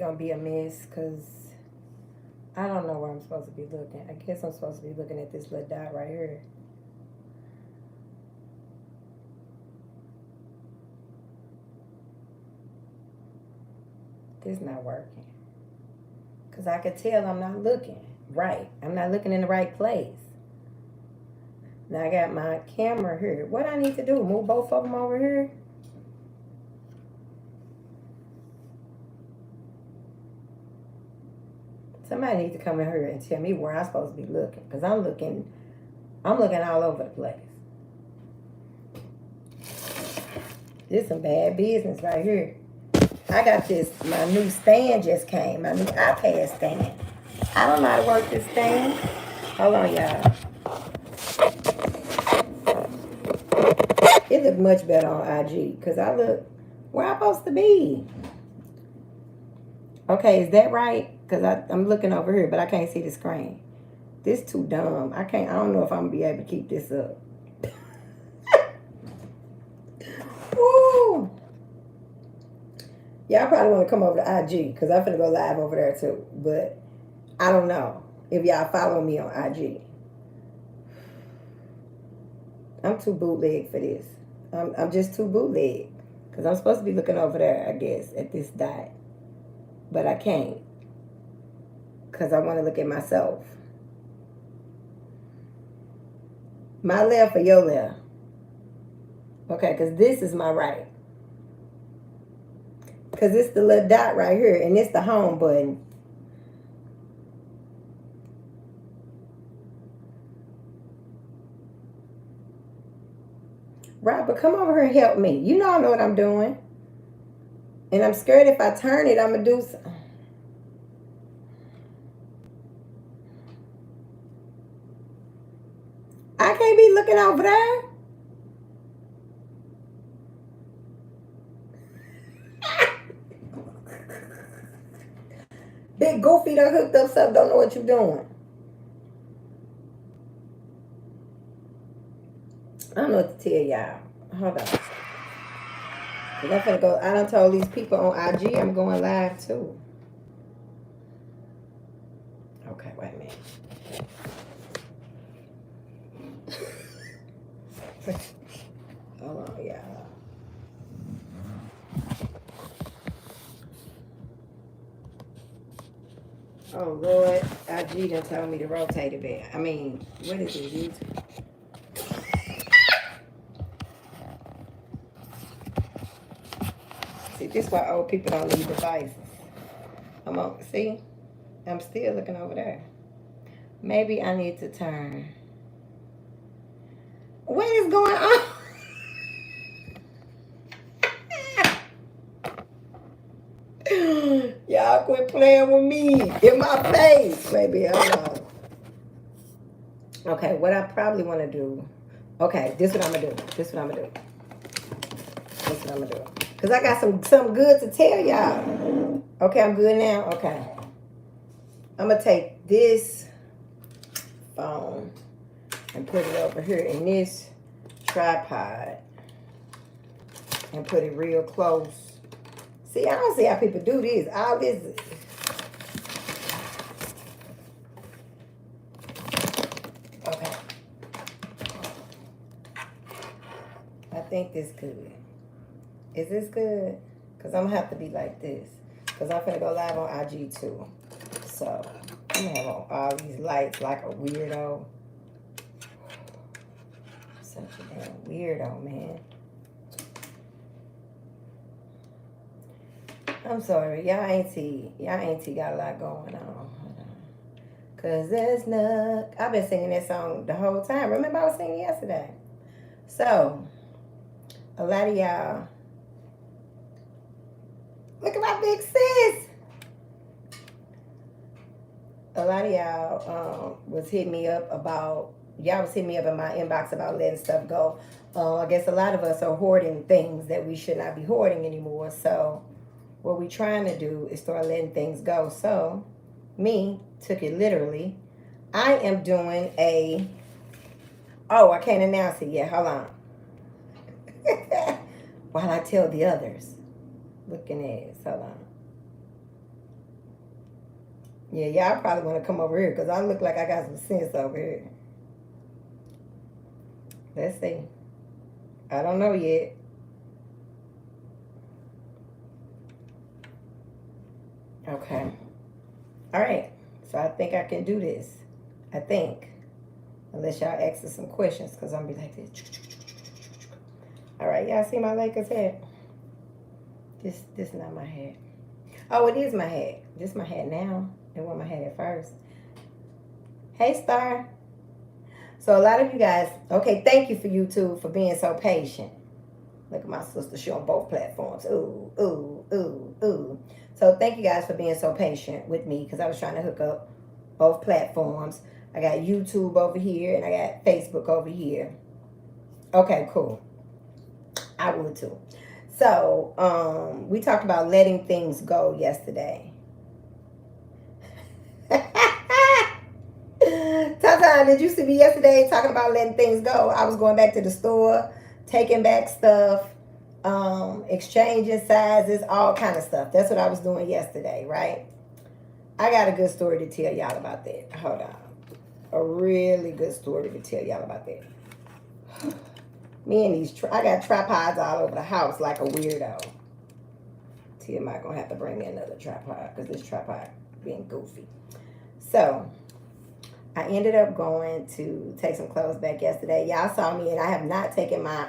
gonna be a mess because I don't know where I'm supposed to be looking. I guess I'm supposed to be looking at this little dot right here. This not working. Because I could tell I'm not looking right. I'm not looking in the right place. Now I got my camera here. What I need to do? Move both of them over here? Somebody needs to come in here and tell me where I'm supposed to be looking. Because I'm looking all over the place. This is some bad business right here. I got this, my new stand just came. My new iPad stand. I don't know how to work this thing. Hold on, y'all. It look much better on IG. Because I look where I'm supposed to be. Okay, is that right? Because I'm looking over here, but I can't see the screen. This too dumb. I don't know if I'm going to be able to keep this up. Woo! Y'all probably want to come over to IG because I'm finna go live over there too. But I don't know if y'all follow me on IG. I'm too bootleg for this. I'm just too bootleg. Because I'm supposed to be looking over there, I guess, at this dot. But I can't. Because I want to look at myself. My left or your left? Okay, because this is my right. Because it's the little dot right here. And it's the home button. Right, but come over here and help me. You know I know what I'm doing. And I'm scared if I turn it, I'm going to do something. I can't be looking over there. Big goofy done hooked up stuff, don't know what you're doing. I don't know what to tell y'all. Hold on. I'm finna go. I done told these people on IG I'm going live too. Okay, wait a minute. Hold on, y'all. Oh Lord, IG done told me to rotate it back. I mean, what is it, YouTube? See, this is why old people don't leave devices. See, I'm still looking over there. Maybe I need to turn. What is going on? Y'all quit playing with me in my face, baby. Hold on. Okay, what I probably want to do. Okay, this is what I'm gonna do. This is what I'm gonna do. This is what I'm gonna do. Cause I got some good to tell y'all. Okay, I'm good now. Okay, I'm gonna take this phone and put it over here in this tripod and put it real close. See, I don't see how people do this. All this. Okay. I think this good. Is this good? Because I'm going to have to be like this. Because I'm going to go live on IG too. So, I'm going to have on all these lights like a weirdo. Such a damn weirdo, man. I'm sorry. Y'all auntie got a lot going on. Cause there's no... I've been singing that song the whole time. Remember I was singing yesterday. So, a lot of y'all... Look at my big sis! A lot of y'all was hitting me up about... Y'all was hitting me up in my inbox about letting stuff go. I guess a lot of us are hoarding things that we should not be hoarding anymore. So... what we're trying to do is start letting things go. So, me, took it literally. I am doing a... Oh, I can't announce it yet. Hold on. While I tell the others. Looking at it. Hold on. Yeah, y'all probably want to come over here because I look like I got some sense over here. Let's see. I don't know yet. Okay. All right. So I think I can do this. I think. Unless y'all ask us some questions because I'm going to be like this. All right. Y'all see my Lakers hat? This not my hat. Oh, it is my hat. This my hat now. It wasn't my hat at first. Hey, Star. So a lot of you guys, okay, thank you for YouTube for being so patient. Look at my sister. She on both platforms. Ooh, ooh, ooh, ooh. So thank you guys for being so patient with me because I was trying to hook up both platforms. I got YouTube over here and I got Facebook over here. Okay, cool. I would too. So we talked about letting things go yesterday. Tata, did you see me yesterday talking about letting things go? I was going back to the store, taking back stuff, exchanging sizes, all kind of stuff. That's what I was doing yesterday, right? I got a good story to tell y'all about that. Hold on. A really good story to tell y'all about that. Me and these, I got tripods all over the house like a weirdo. T, am I going to have to bring me another tripod because this tripod being goofy. So, I ended up going to take some clothes back yesterday. Y'all saw me and I have not taken my,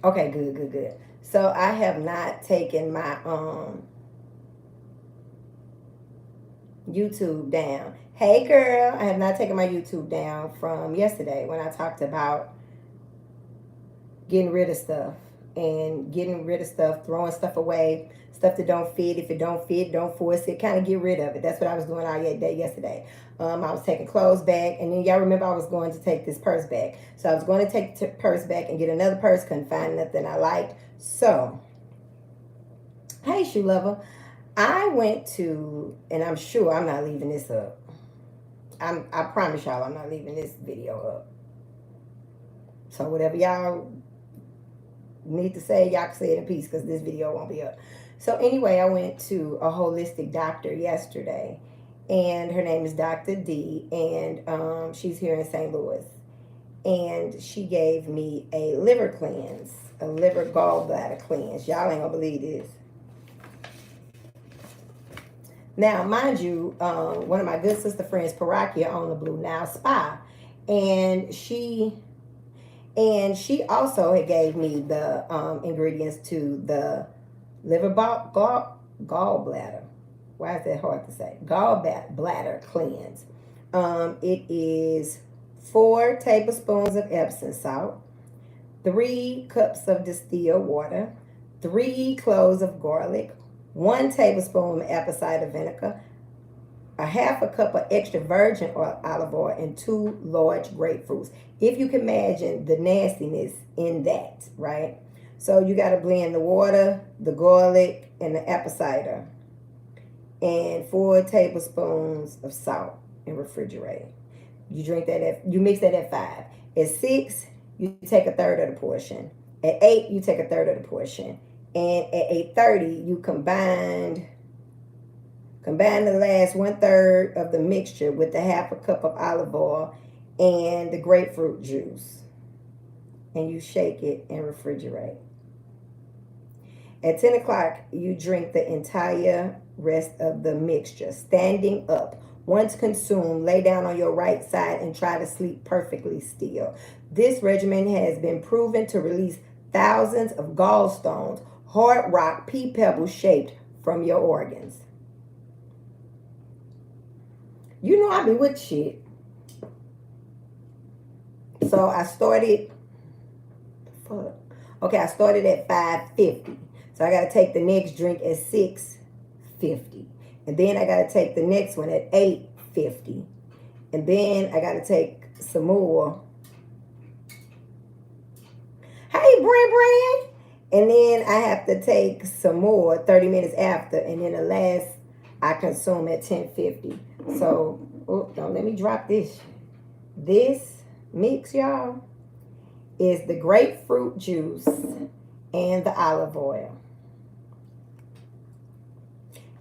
okay, good. So, I have not taken my, YouTube down. Hey girl, I have not taken my YouTube down from yesterday when I talked about getting rid of stuff and getting rid of stuff, throwing stuff away, stuff that don't fit. If it don't fit, don't force it. Kind of get rid of it. That's what I was doing all day yesterday. I was taking clothes back, and then y'all remember I was going to take this purse back. So I was going to take the purse back and get another purse. Couldn't find nothing I liked. So, hey, shoe lover. I went to, and I'm sure I'm not leaving this up. I promise y'all I'm not leaving this video up. So whatever y'all need to say, y'all can say it in peace because this video won't be up. So anyway, I went to a holistic doctor yesterday, and her name is Dr. D, and she's here in St. Louis. And she gave me a liver cleanse, a liver gallbladder cleanse. Y'all ain't gonna believe this. Now, mind you, one of my good sister friends, Parakia, owned the Blue Nile Spa, and she also had gave me the ingredients to the liver gallbladder. Why is that hard to say? Gallbladder cleanse. It is 4 tablespoons of Epsom salt, 3 cups of distilled water, 3 cloves of garlic, 1 tablespoon of apple cider vinegar, a half a cup of extra virgin olive oil, and 2 large grapefruits. If you can imagine the nastiness in that, right? So you got to blend the water, the garlic, and the apple cider, and 4 tablespoons of salt, and refrigerate. You drink that you mix that at 5. At 6, you take a third of the portion. At 8, you take a third of the portion. And at 8:30, you combine the last 1/3 of the mixture with the half a cup of olive oil and the grapefruit juice. And you shake it and refrigerate. At 10 o'clock, you drink the entire rest of the mixture, standing up. Once consumed, lay down on your right side and try to sleep perfectly still. This regimen has been proven to release thousands of gallstones, hard rock, pea pebbles shaped from your organs. You know I be with shit. So I started, I started at 5:50. So I got to take the next drink at 6:50. And then I got to take the next one at 8:50. And then I got to take some more. Hey, Brand. And then I have to take some more 30 minutes after. And then the last I consume at 10:50. So, don't let me drop this. This mix, y'all, is the grapefruit juice and the olive oil.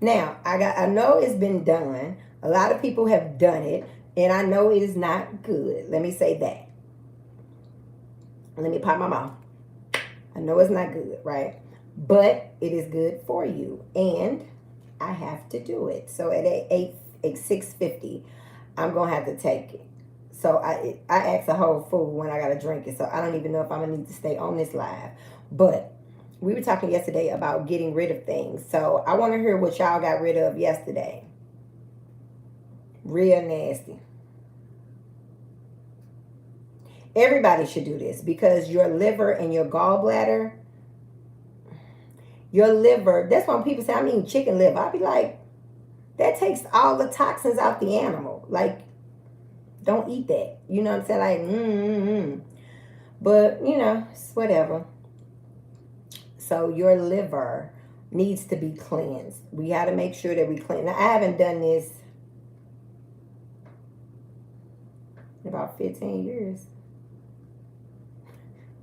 Now, I know it's been done. A lot of people have done it, and I know it is not good. Let me say that. Let me pop my mouth. I know it's not good, right? But it is good for you, and I have to do it. So at 6:50, I'm gonna have to take it. So I asked a whole fool when I gotta drink it. So I don't even know if I'm gonna need to stay on this live. But we were talking yesterday about getting rid of things. So I want to hear what y'all got rid of yesterday. Real nasty. Everybody should do this because your liver and your gallbladder, your liver, that's when people say, I'm eating chicken liver. I'll be like, that takes all the toxins out the animal. Like, don't eat that. You know what I'm saying? Like, But, it's whatever. So your liver needs to be cleansed. We got to make sure that we cleanse. Now, I haven't done this in about 15 years.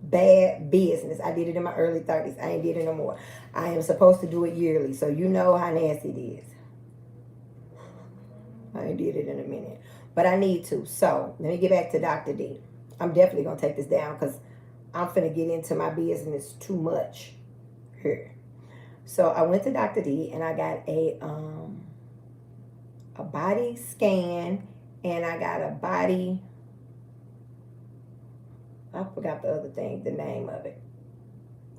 Bad business. I did it in my early 30s. I ain't did it no more. I am supposed to do it yearly, so you know how nasty it is. I ain't did it in a minute. But I need to. So, let me get back to Dr. D. I'm definitely going to take this down because I'm finna get into my business too much here. So, I went to Dr. D and I got a body scan and I got a body... I forgot the other thing, the name of it.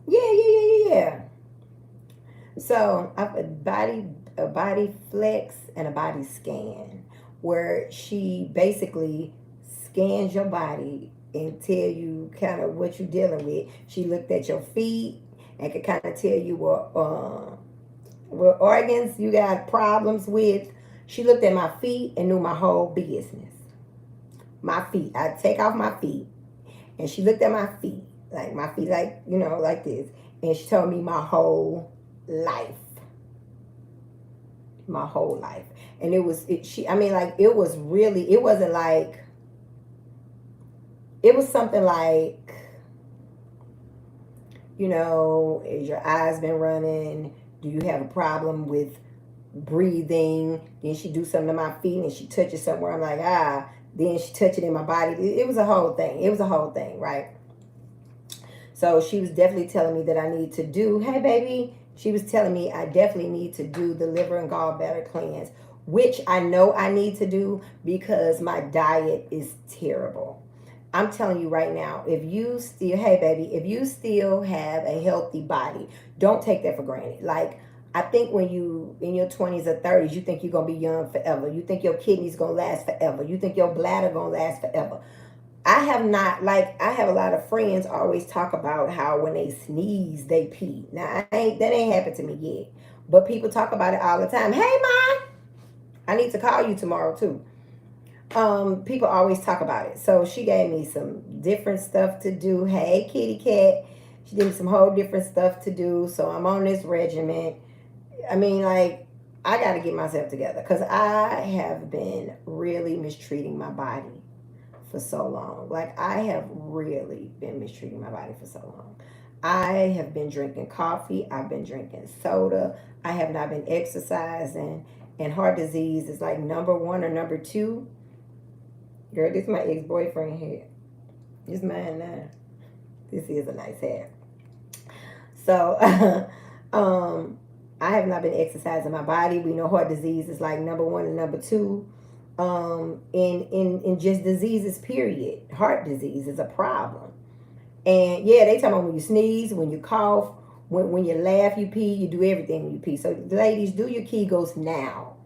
Yeah. So, I have a body flex and a body scan where she basically scans your body and tell you kind of what you're dealing with. She looked at your feet and could kind of tell you what organs you got problems with. She looked at my feet and knew my whole business. My feet. I take off my feet. And she looked at my feet, like like this. And she told me my whole life. My whole life. And it was really, it wasn't like, it was something like, is your eyes been running? Do you have a problem with breathing? Then she do something to my feet and she touches somewhere. I'm like, Then she touched it in my body. It was a whole thing. Right? So she was definitely telling me that I need to do, hey, baby. She was telling me I definitely need to do the liver and gallbladder cleanse, which I know I need to do because my diet is terrible. I'm telling you right now, if you still have a healthy body, don't take that for granted. Like, I think when you in your 20s or 30s, you think you're going to be young forever. You think your kidneys going to last forever. You think your bladder going to last forever. I have a lot of friends always talk about how when they sneeze, they pee. Now, that ain't happened to me yet. But people talk about it all the time. Hey, Ma, I need to call you tomorrow, too. People always talk about it. So she gave me some different stuff to do. Hey, kitty cat. She gave me some whole different stuff to do. So I'm on this regimen. I mean, like, I got to get myself together because I have been really mistreating my body for so long. Like, I have really been mistreating my body for so long. I have been drinking coffee. I've been drinking soda. I have not been exercising. And heart disease is like number 1 or number 2. Girl, this is my ex-boyfriend here. This mine now. This is a nice hair. So, I have not been exercising my body. We know heart disease is like number 1 and number 2. In just diseases, period. Heart disease is a problem. And yeah, they talk about when you sneeze, when you cough, when you laugh, you pee, you do everything when you pee. So ladies, do your Kegels now.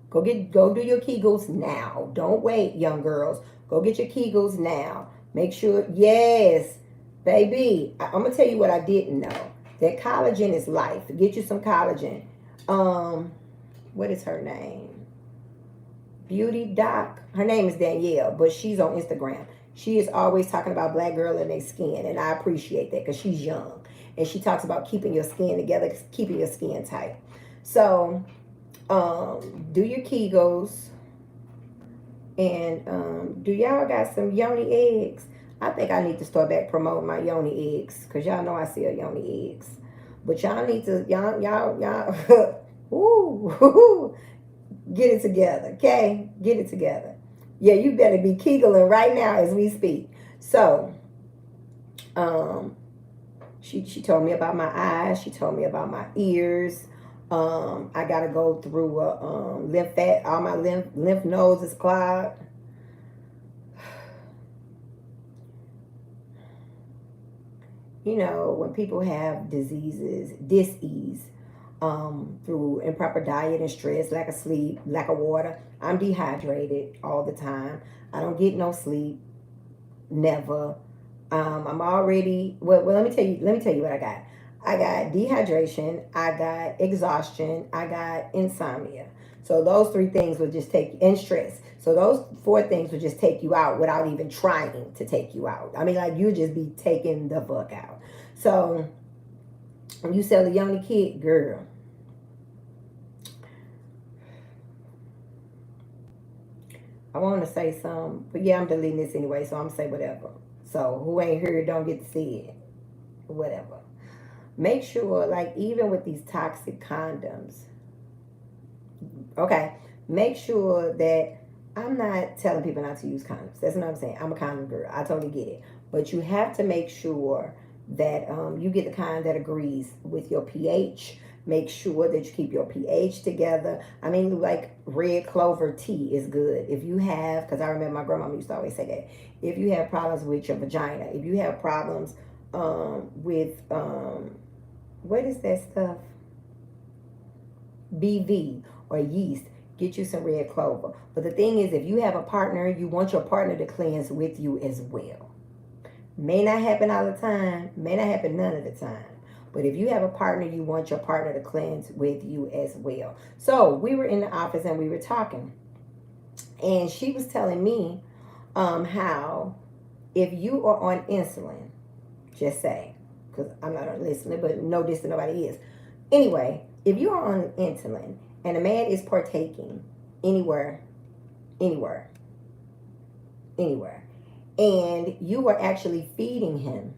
Go do your Kegels now. Don't wait, young girls. Go get your Kegels now. Make sure, yes, baby. I'm going to tell you what I didn't know. That collagen is life. Get you some collagen. What is her name? Beauty Doc. Her name is Danielle, but she's on Instagram. She is always talking about black girl and their skin, and I appreciate that because she's young. And she talks about keeping your skin together, keeping your skin tight. So, do your Kegels. And do y'all got some yoni eggs? I think I need to start back promoting my yoni eggs because y'all know I sell yoni eggs. But y'all need to, y'all, Ooh, get it together, okay? Get it together. Yeah, you better be kegeling right now as we speak. So, um, she told me about my eyes. She told me about my ears. I gotta go through a lymphat. All my lymph nodes is clogged. You know, when people have diseases, dis-ease, through improper diet and stress, lack of sleep, lack of water. I'm dehydrated all the time. I don't get no sleep, never. I'm already well. Let me tell you. Let me tell you what I got. I got dehydration. I got exhaustion. I got insomnia. So those three things would just take and stress. So those four things would just take you out without even trying to take you out. I mean, like you just be taking the fuck out. So when you sell a young kid, girl, I want to say some, but yeah, I'm deleting this anyway, so I'm gonna say whatever. So who ain't heard don't get to see it. Whatever. Make sure, like, even with these toxic condoms, okay, make sure that I'm not telling people not to use condoms. That's what I'm saying. I'm a condom girl. I totally get it. But you have to make sure that you get the kind that agrees with your pH. Make sure that you keep your pH together. I mean, like red clover tea is good. If you have, because I remember my grandma used to always say that, if you have problems with your vagina, if you have problems with, what is that stuff? BV or yeast, get you some red clover. But the thing is, if you have a partner, you want your partner to cleanse with you as well. May not happen all the time, may not happen none of the time. But if you have a partner, you want your partner to cleanse with you as well. So we were in the office and we were talking. And she was telling me how if you are on insulin, just say, because I'm not on listening, but no this to nobody is. Anyway, if you are on insulin and a man is partaking anywhere, anywhere, anywhere, and you are actually feeding him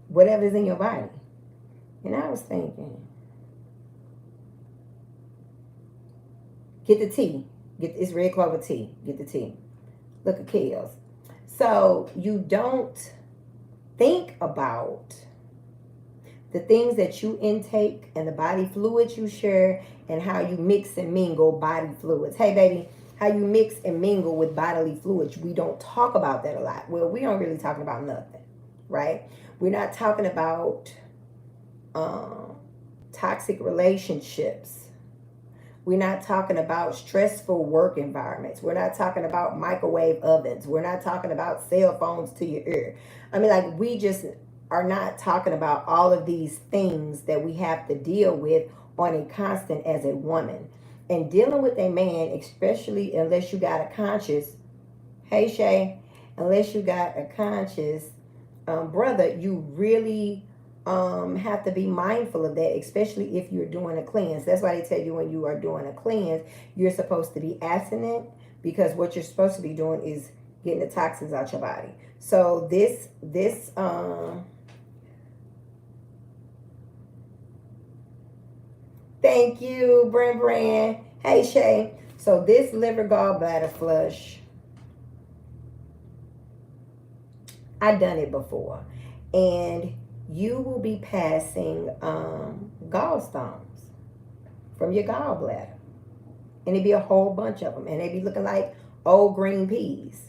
whatever's in your body. And I was thinking, get the tea. It's red clover tea. Get the tea. Look at Kales. So you don't think about the things that you intake and the body fluids you share and how you mix and mingle body fluids. Hey, baby, how you mix and mingle with bodily fluids. We don't talk about that a lot. Well, we don't really talking about nothing, right? We're not talking about toxic relationships. We're not talking about stressful work environments. We're not talking about microwave ovens. We're not talking about cell phones to your ear. I mean, like, we just are not talking about all of these things that we have to deal with on a constant as a woman. And dealing with a man, especially unless you got a conscious, hey Shay, unless you got a conscious brother, you really have to be mindful of that, especially if you're doing a cleanse. That's why they tell you when you are doing a cleanse, you're supposed to be abstinent, because what you're supposed to be doing is getting the toxins out your body. So this thank you, Brand. Hey, Shay. So this liver gallbladder flush, I've done it before. And you will be passing gallstones from your gallbladder. And it'd be a whole bunch of them. And they'd be looking like old green peas.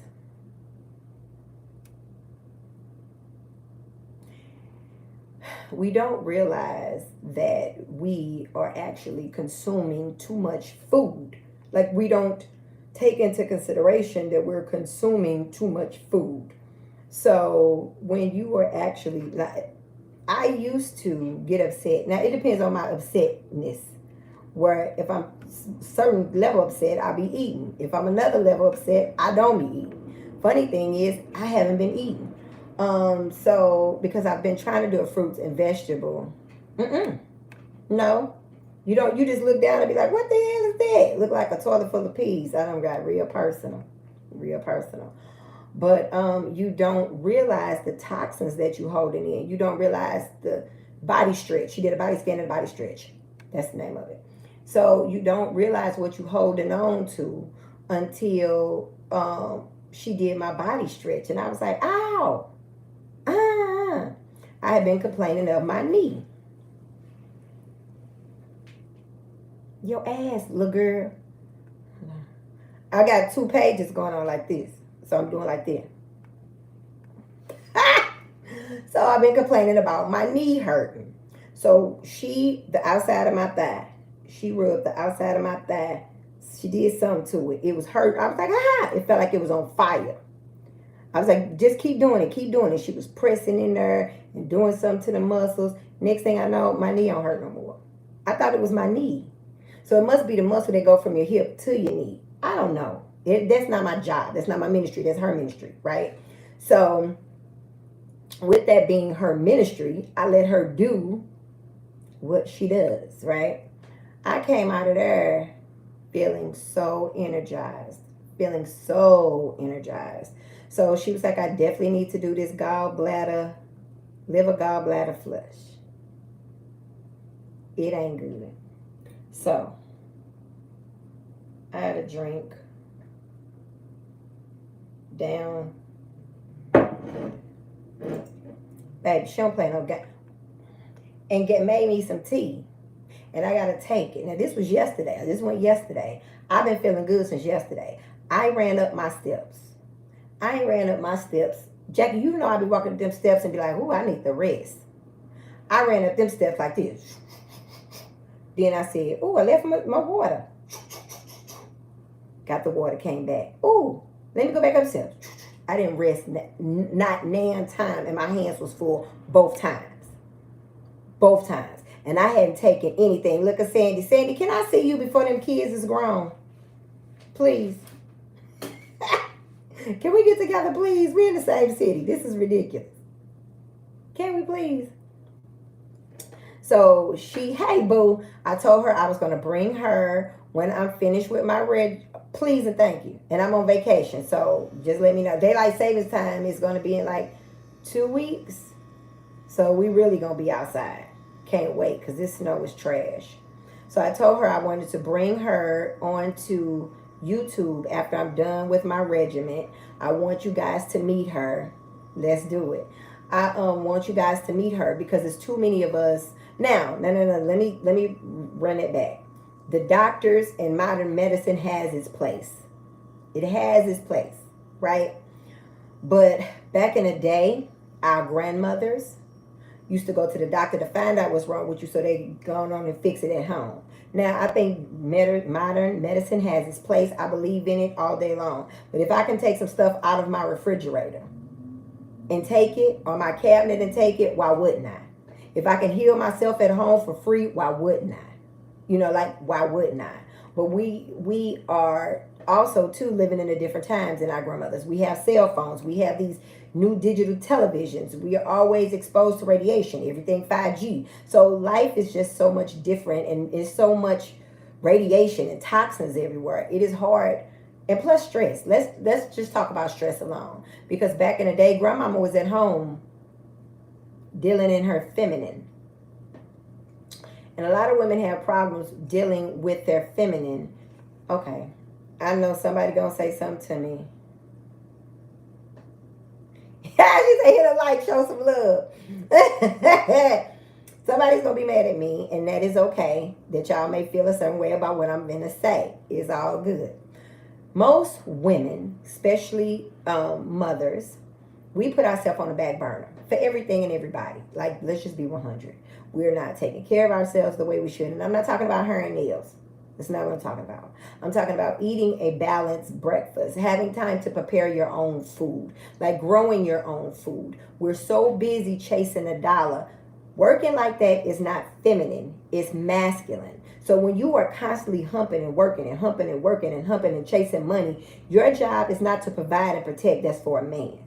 We don't realize that we are actually consuming too much food. Like, we don't take into consideration that we're consuming too much food. So when you are actually, like, I used to get upset. Now it depends on my upsetness. Where if I'm certain level upset, I'll be eating. If I'm another level upset, I don't be eating. Funny thing is, I haven't been eating. So because I've been trying to do a fruits and vegetable. No, you don't. You just look down and be like, "What the hell is that?" Look like a toilet full of peas. I don't got real personal. But you don't realize the toxins that you holding in. You don't realize the body stretch. You did a body scan and a body stretch. That's the name of it. So you don't realize what you're holding on to until she did my body stretch. And I was like, ow, ah. I had been complaining of my knee. Your ass, little girl. I got 2 pages going on like this. So I'm doing like this. So I've been complaining about my knee hurting. So the outside of my thigh, she rubbed the outside of my thigh. She did something to it. It was hurt. I was like, ah, it felt like it was on fire. I was like, just keep doing it, keep doing it. She was pressing in there and doing something to the muscles. Next thing I know, my knee don't hurt no more. I thought it was my knee. So it must be the muscle that go from your hip to your knee. I don't know. That's not my job. That's not my ministry. That's her ministry, right? So with that being her ministry, I let her do what she does, right? I came out of there feeling so energized, So she was like, I definitely need to do this liver gallbladder flush. It ain't good. So I had a drink down. Baby, she don't play no game. And made me some tea. And I gotta take it. Now this was yesterday. This went yesterday. I've been feeling good since yesterday. I ran up my steps. I ain't ran up my steps. Jackie, you know I be walking up them steps and be like, ooh, I need the rest. I ran up them steps like this. Then I said, ooh, I left my water. Got the water, came back. Ooh, let me go back up the steps. I didn't rest not nan time, and my hands was full both times. Both times. And I hadn't taken anything. Look at Sandy. Sandy, can I see you before them kids is grown? Please. Can we get together, please? We're in the same city. This is ridiculous. Can we please? So hey, boo, I told her I was going to bring her when I'm finished with my please and thank you. And I'm on vacation, so just let me know. Daylight savings time is going to be in like 2 weeks. So we really going to be outside. Can't wait because this snow is trash. So I told her I wanted to bring her onto YouTube after I'm done with my regiment. I want you guys to meet her. Let's do it. I want you guys to meet her because there's too many of us. Now, no. Let me run it back. The doctors and modern medicine has its place. It has its place, right? But back in the day, our grandmothers used to go to the doctor to find out what's wrong with you so they go on and fix it at home. Now, I think modern medicine has its place. I believe in it all day long. But if I can take some stuff out of my refrigerator and take it, or my cabinet and take it, why wouldn't I? If I can heal myself at home for free, why wouldn't I? Why wouldn't I? But we are also, too, living in a different times than our grandmothers. We have cell phones. We have these new digital televisions. We are always exposed to radiation, everything 5G. So life is just so much different, and it's so much radiation and toxins everywhere. It is hard. And plus stress. Let's just talk about stress alone. Because back in the day, grandmama was at home dealing in her feminine. And a lot of women have problems dealing with their feminine. Okay. I know somebody gonna say something to me. She say, hit a like, show some love. Somebody's gonna be mad at me, and that is okay. That y'all may feel a certain way about what I'm gonna say. It's all good. Most women, especially mothers, we put ourselves on the back burner for everything and everybody. Like, let's just be 100. We're not taking care of ourselves the way we should. And I'm not talking about hair and nails. That's not what I'm talking about. I'm talking about eating a balanced breakfast, having time to prepare your own food, like growing your own food. We're so busy chasing a dollar. Working like that is not feminine. It's masculine. So when you are constantly humping and working and humping and working and humping and chasing money, your job is not to provide and protect. That's for a man.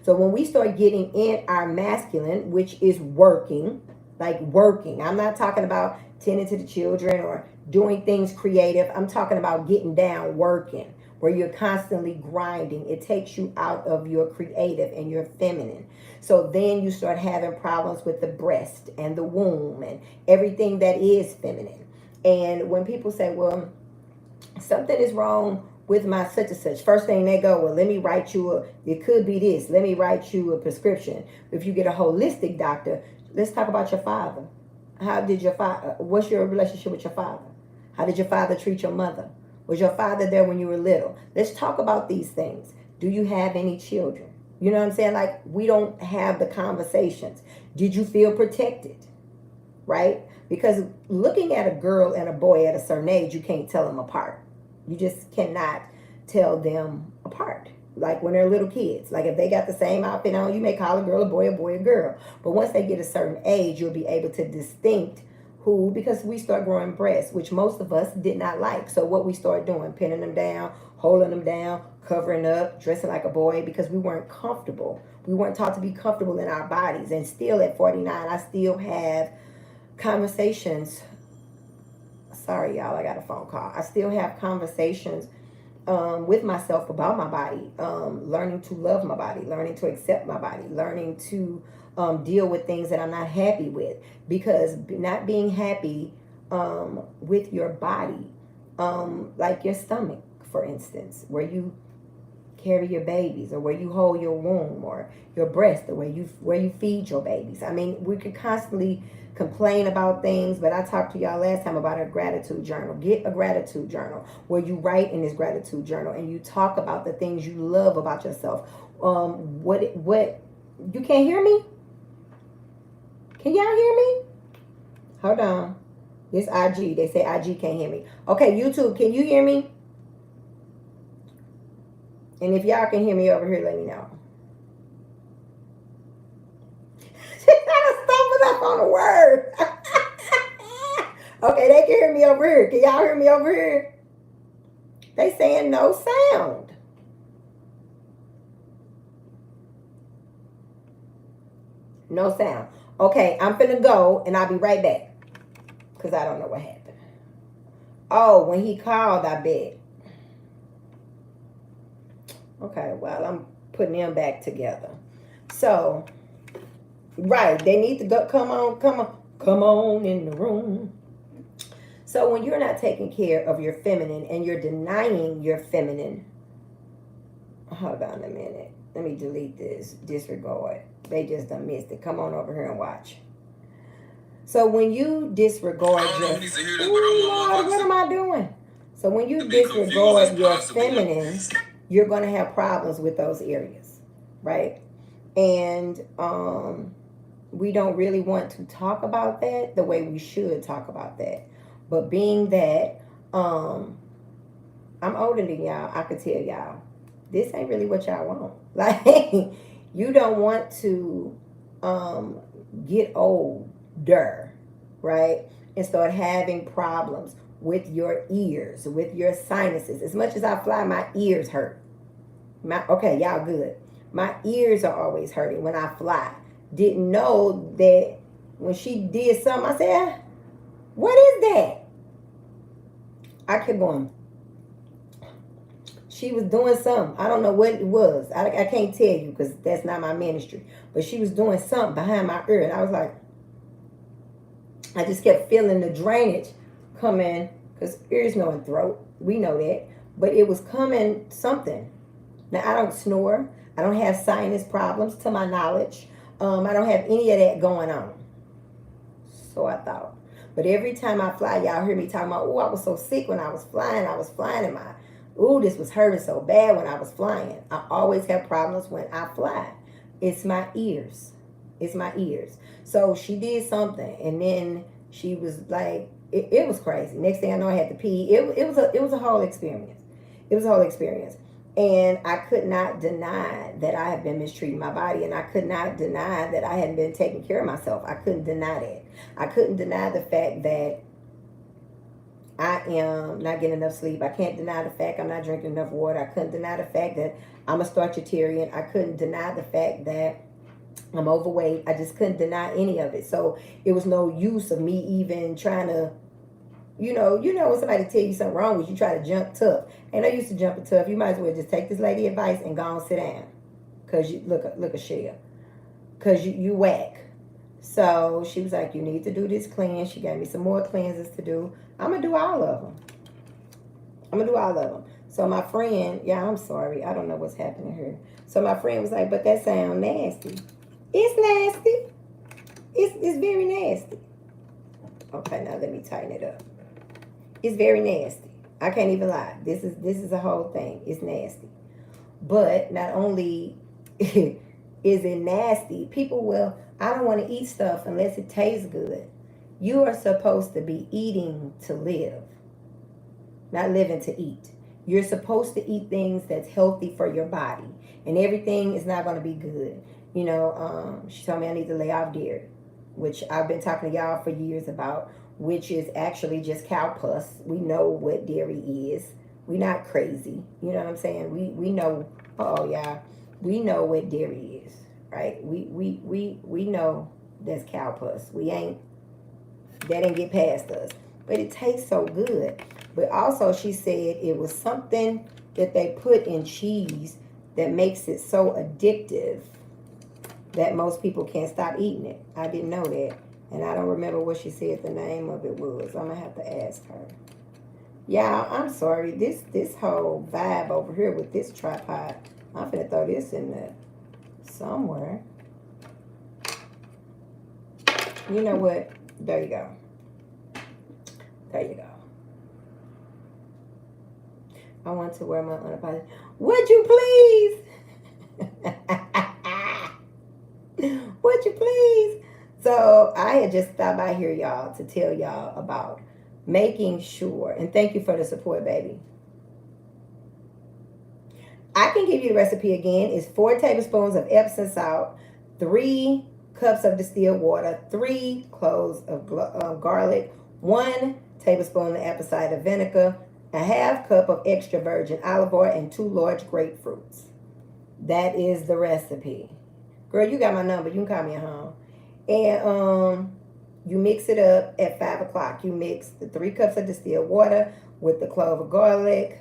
So when we start getting in our masculine, which is working, like working. I'm not talking about tending to the children or doing things creative. I'm talking about getting down, working, where you're constantly grinding. It takes you out of your creative and your feminine. So then you start having problems with the breast and the womb and everything that is feminine. And when people say, well, something is wrong with my such and such, first thing they go, well, let me write you it could be this, let me write you a prescription. If you get a holistic doctor, let's talk about your father. How did your father, what's your relationship with your father? How did your father treat your mother? Was your father there when you were little? Let's talk about these things. Do you have any children? You know what I'm saying? Like, we don't have the conversations. Did you feel protected? Right? Because looking at a girl and a boy at a certain age, you can't tell them apart. You just cannot tell them apart. Like when they're little kids. Like if they got the same outfit on, you may call a girl a boy, a girl. But once they get a certain age, you'll be able to distinct who, because we start growing breasts, which most of us did not like. So what we start doing, pinning them down, holding them down, covering up, dressing like a boy, because we weren't comfortable. We weren't taught to be comfortable in our bodies. And still at 49, I still have conversations. Sorry, y'all, I got a phone call. I still have conversations with myself about my body, learning to love my body, learning to accept my body, learning to deal with things that I'm not happy with. Because not being happy with your body, like your stomach, for instance, where you carry your babies, or where you hold your womb, or your breast, or where you feed your babies. I mean, we could constantly complain about things, but I talked to y'all last time about a gratitude journal. Get a gratitude journal where you write in this gratitude journal and you talk about the things you love about yourself. What you can't hear me? Can y'all hear me? Hold on. This IG, they say IG can't hear me. Okay, YouTube, can you hear me? And if y'all can hear me over here, let me know. She kind of stumbled up on a word. Okay, they can hear me over here. Can y'all hear me over here? They saying no sound. No sound. Okay, I'm finna go and I'll be right back. Because I don't know what happened. Oh, when he called, I bet. Okay, well, I'm putting them back together. So, right, they need to go. Come on in the room. So when you're not taking care of your feminine and you're denying your feminine, hold on a minute. Let me delete this. Disregard. They just done missed it. Come on over here and watch. So when you disregard your, Lord, what am I doing? So when you disregard your feminine, you're going to have problems with those areas, right? And we don't really want to talk about that the way we should talk about that. But being that I'm older than y'all, I could tell y'all, this ain't really what y'all want. Like, you don't want to get older, right? And start having problems with your ears, with your sinuses. As much as I fly, my ears hurt. Okay, y'all good. My ears are always hurting when I fly. Didn't know that when she did something, I said, what is that? I kept going. She was doing something. I don't know what it was. I can't tell you because that's not my ministry. But she was doing something behind my ear. And I was like, I just kept feeling the drainage coming. Because ears know and throat. We know that. But it was coming something. Now, I don't snore. I don't have sinus problems to my knowledge. I don't have any of that going on. So I thought. But every time I fly, y'all hear me talking about, oh, I was so sick when I was flying. I was flying in my, oh, this was hurting so bad when I was flying. I always have problems when I fly. It's my ears. It's my ears. So she did something. And then she was like, it was crazy. Next thing I know, I had to pee. It was a whole experience. It was a whole experience. And I could not deny that I had been mistreating my body. And I could not deny that I hadn't been taking care of myself. I couldn't deny that. I couldn't deny the fact that I am not getting enough sleep. I can't deny the fact I'm not drinking enough water. I couldn't deny the fact that I'm a starchatarian. I couldn't deny the fact that I'm overweight. I just couldn't deny any of it. So it was no use of me even trying to, you know when somebody tell you something wrong with you, try to jump tough. Ain't no use to jumping tough. You might as well just take this lady advice and go and sit down. Because you look a shell. Because you whack. So she was like, you need to do this cleanse. She gave me some more cleanses to do. I'm going to do all of them. I'm going to do all of them. So my friend, yeah, I'm sorry. I don't know what's happening here. So my friend was like, but that sounds nasty. It's nasty. It's very nasty. Okay, now let me tighten it up. It's very nasty. I can't even lie. This is a whole thing. It's nasty. But not only is it nasty, people will, I don't want to eat stuff unless it tastes good. You are supposed to be eating to live, not living to eat. You're supposed to eat things that's healthy for your body. And everything is not going to be good. You know, she told me I need to lay off dairy, which I've been talking to y'all for years about, which is actually just cow pus. We know what dairy is. We're not crazy. You know what I'm saying? We know, yeah, we know what dairy is, right? We know that's cow pus. That didn't get past us. But it tastes so good. But also she said it was something that they put in cheese that makes it so addictive that most people can't stop eating it. I didn't know that. And I don't remember what she said the name of it was. I'm going to have to ask her. Yeah, I'm sorry. This whole vibe over here with this tripod, I'm going to throw this in there somewhere. You know what? There you go. There you go. I want to wear my unapologetic. Would you please? Would you please? So I had just stopped by here, y'all, to tell y'all about making sure, and thank you for the support, baby. I can give you the recipe again. It's 4 tablespoons of Epsom salt, 3 cups of distilled water, 3 cloves of garlic, 1 tablespoon of apple cider vinegar, a half cup of extra virgin olive oil, and 2 large grapefruits. That is the recipe. Girl, you got my number. You can call me at home. And you mix it up at 5 o'clock. You mix the 3 cups of distilled water with the clove of garlic,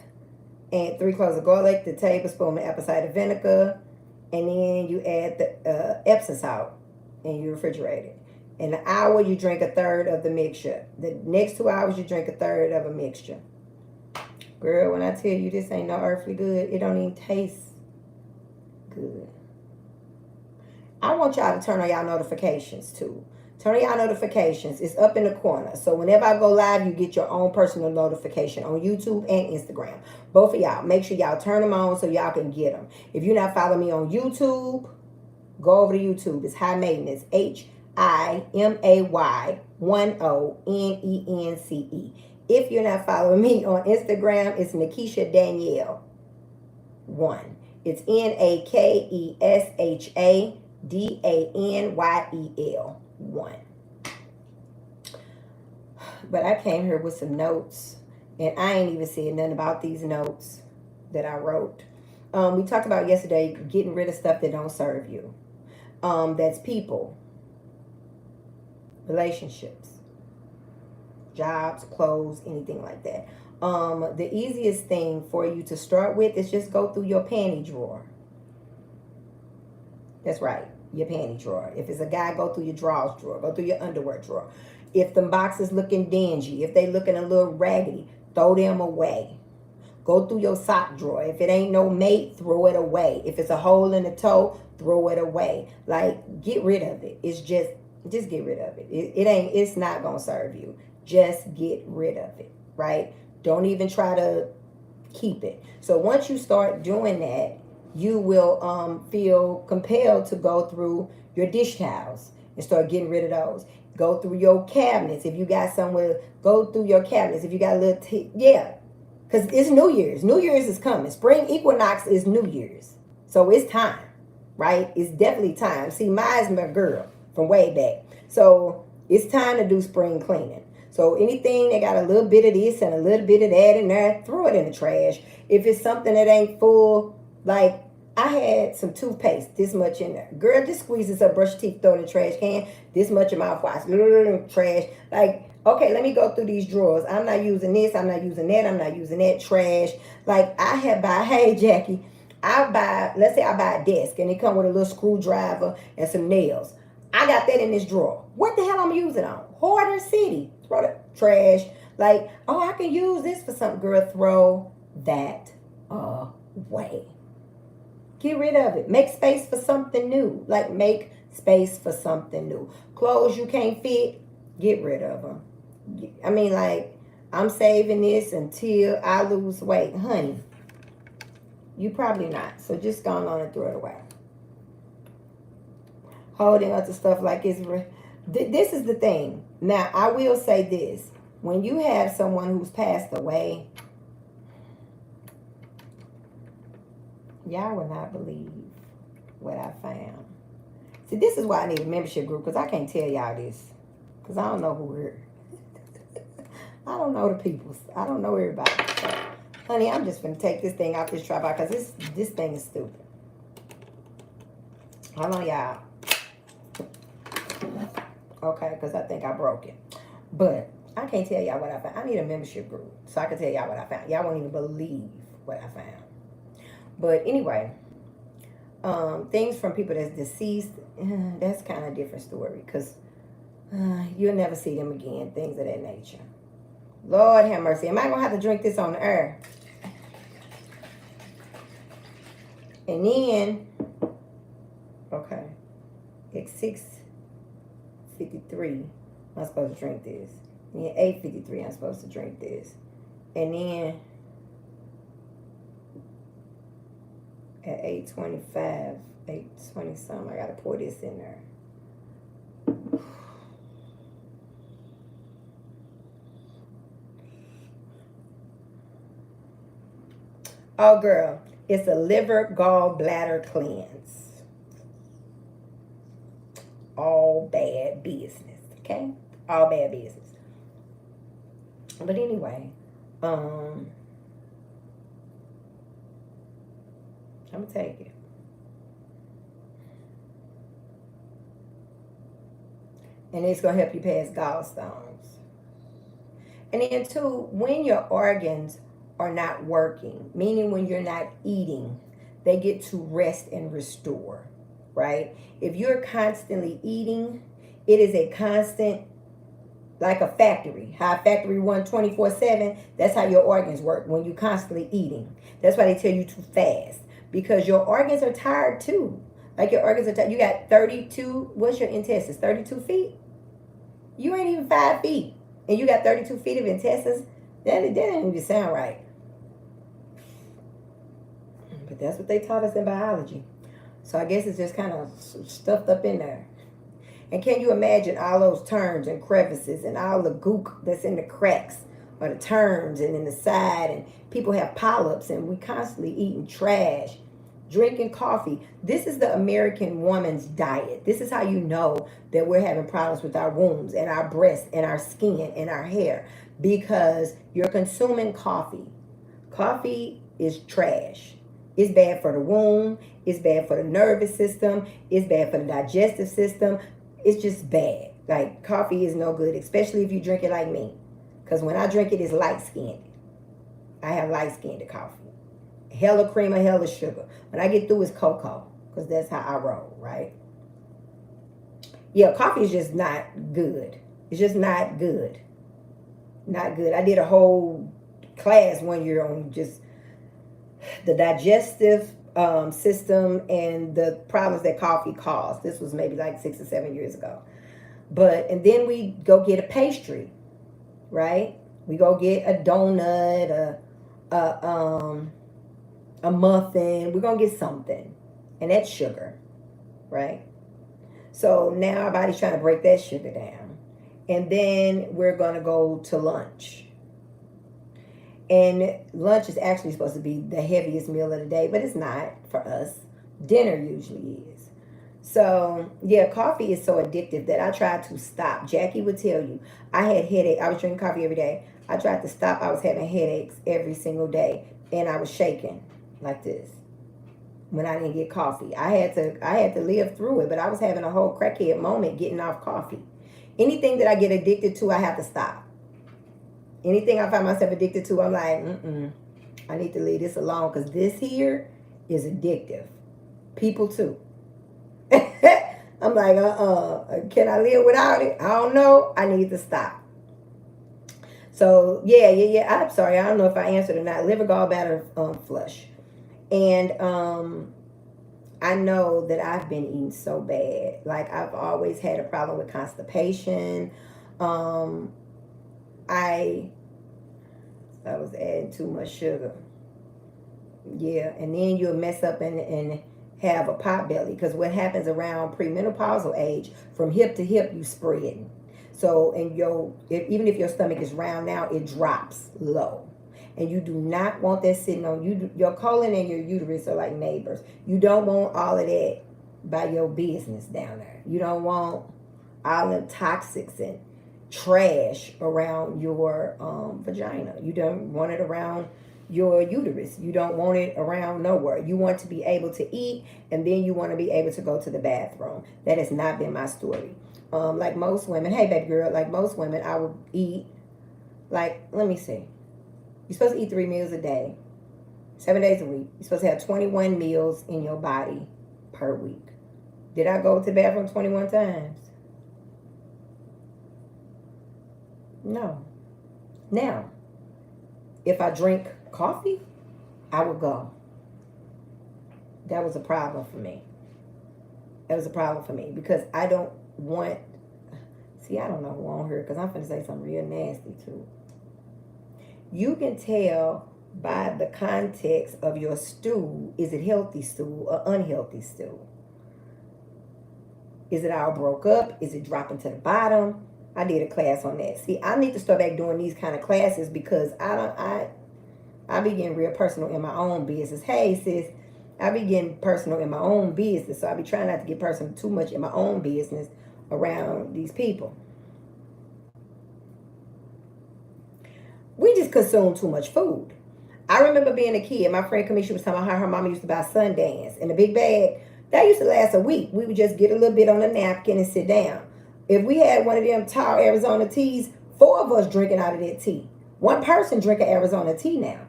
and 3 cloves of garlic, the tablespoon of apple cider vinegar, and then you add the Epsom salt, and you refrigerate it. In an hour, you drink a third of the mixture. The next 2 hours, you drink a third of a mixture. Girl, when I tell you this ain't no earthly good, it don't even taste good. I want y'all to turn on y'all notifications too. Turn on y'all notifications. It's up in the corner. So whenever I go live, you get your own personal notification on YouTube and Instagram. Both of y'all. Make sure y'all turn them on so y'all can get them. If you're not following me on YouTube, go over to YouTube. It's High Maintenance. HIMAY10NENCE. If you're not following me on Instagram, it's Nakesha Danielle 1. It's NAKESHADANYEL 1. But I came here with some notes, and I ain't even said nothing about these notes that I wrote. We talked about yesterday getting rid of stuff that don't serve you. That's people, relationships, jobs, clothes, anything like that. The easiest thing for you to start with is just go through your panty drawer. That's right, your panty drawer. If it's a guy, go through your drawers drawer. Go through your underwear drawer. If the boxes looking dingy, if they looking a little raggedy, throw them away. Go through your sock drawer. If it ain't no mate, throw it away. If it's a hole in the toe, throw it away. Like, get rid of it. It's just get rid of it. It's not gonna serve you. Just get rid of it, right? Don't even try to keep it. So once you start doing that, you will feel compelled to go through your dish towels and start getting rid of those. Go through your cabinets. If you got somewhere, go through your cabinets. If you got a little, because it's New Year's. New Year's is coming. Spring equinox is New Year's. So it's time, right? It's definitely time. See, mine's my girl from way back. So it's time to do spring cleaning. So anything that got a little bit of this and a little bit of that in there, throw it in the trash. If it's something that ain't full, like I had some toothpaste, this much in there. Girl, just squeeze this up, brush your teeth, throw it in the trash can. This much of mouthwash, trash. Like, okay, let me go through these drawers. I'm not using this, I'm not using that, I'm not using that, trash. Like hey Jackie, let's say I buy a desk and it come with a little screwdriver and some nails. I got that in this drawer. What the hell I'm using on? Hoarder City. Throw the trash. Like, oh, I can use this for something. Girl, throw that away. Get rid of it. Make space for something new. Like, make space for something new. Clothes you can't fit, get rid of them. I mean, like, I'm saving this until I lose weight. Honey, you probably not. So just go on and throw it away. Holding on to stuff like it's... This is the thing. Now, I will say this. When you have someone who's passed away, y'all will not believe what I found. See, this is why I need a membership group, because I can't tell y'all this. Because I don't know who we're... I don't know the peoples. I don't know everybody. So, honey, I'm just going to take this thing off this tripod, because this thing is stupid. Hold on, y'all. Okay, because I think I broke it. But I can't tell y'all what I found. I need a membership group so I can tell y'all what I found. Y'all won't even believe what I found. But anyway, things from people that's deceased, that's kind of a different story, because you'll never see them again. Things of that nature. Lord have mercy. Am I going to have to drink this on the air? And then, okay, it's 6:53. I'm supposed to drink this. And then 8:53, I'm supposed to drink this. And then at 8:25, 8:20 something, I got to pour this in there. Oh, girl, it's a liver gallbladder cleanse. All bad business, okay? All bad business. But anyway, I'm gonna take it. And it's gonna help you pass gallstones. And then too, when your organs are not working, meaning when you're not eating, they get to rest and restore, right? If you're constantly eating, it is a constant, like a factory. How a factory runs 24/7, that's how your organs work when you're constantly eating. That's why they tell you to fast, because your organs are tired too. Like your organs are tired. You got 32, what's your intestines? 32 feet? You ain't even 5 feet. And you got 32 feet of intestines? That didn't even sound right. But that's what they taught us in biology. So I guess it's just kind of stuffed up in there. And can you imagine all those turns and crevices and all the gook that's in the cracks or the turns and in the side, and people have polyps, and we constantly eating trash, drinking coffee. This is the American woman's diet. This is how you know that we're having problems with our wombs and our breasts and our skin and our hair, because you're consuming coffee. Coffee is trash. It's bad for the womb. It's bad for the nervous system. It's bad for the digestive system. It's just bad. Like, coffee is no good, especially if you drink it like me. Because when I drink it, it's light-skinned. I have light-skinned coffee. Hella cream or hella sugar. When I get through, it's cocoa. Because that's how I roll, right? Yeah, coffee is just not good. It's just not good. Not good. I did a whole class one year on just the digestive system and the problems that coffee caused. This was maybe like 6 or 7 years ago. And then we go get a pastry, right? We go get a donut, a muffin. We're gonna get something, and that's sugar, right? So now our body's trying to break that sugar down, and then we're gonna go to lunch. And lunch is actually supposed to be the heaviest meal of the day, but it's not for us. Dinner usually is. So, yeah, coffee is so addictive that I tried to stop. Jackie would tell you, I had headache. I was drinking coffee every day. I tried to stop. I was having headaches every single day, and I was shaking like this when I didn't get coffee. I had to live through it, but I was having a whole crackhead moment getting off coffee. Anything that I get addicted to, I have to stop. Anything I find myself addicted to, I'm like, I need to leave this alone, because this here is addictive. People too. I'm like, can I live without it? I don't know. I need to stop. So yeah. I'm sorry. I don't know if I answered or not. Liver, gallbladder, flush. And I know that I've been eating so bad. Like I've always had a problem with constipation. Um, I was adding too much sugar. Yeah, and then you'll mess up and have a pot belly because what happens around premenopausal age, from hip to hip, you spread. So, and even if your stomach is round now, it drops low. And you do not want that sitting on you. Your colon and your uterus are like neighbors. You don't want all of that by your business down there. You don't want all the toxics and trash around your vagina. You don't want it around your uterus. You don't want it around nowhere. You want to be able to eat, and then you want to be able to go to the bathroom. That has not been my story. Like most women, hey baby girl, like most women, I would eat, like, let me see. You're supposed to eat 3 meals a day, 7 days a week. You're supposed to have 21 meals in your body per week. Did I go to the bathroom 21 times? No. Now, if I drink coffee, I would go. That was a problem for me. That was a problem for me because I don't want, see, I don't know who on here because I'm going to say something real nasty too. You can tell by the context of your stool, is it healthy stool or unhealthy stool? Is it all broke up? Is it dropping to the bottom? I did a class on that. See, I need to start back doing these kind of classes because I be getting real personal in my own business. Hey sis, I be getting personal in my own business. So I be trying not to get personal too much in my own business around these people. We just consume too much food. I remember being a kid. My friend Kamisha was talking about how her mama used to buy Sundance in a big bag. That used to last a week. We would just get a little bit on a napkin and sit down. If we had one of them tall Arizona teas, 4 of us drinking out of that tea. One person drink an Arizona tea now.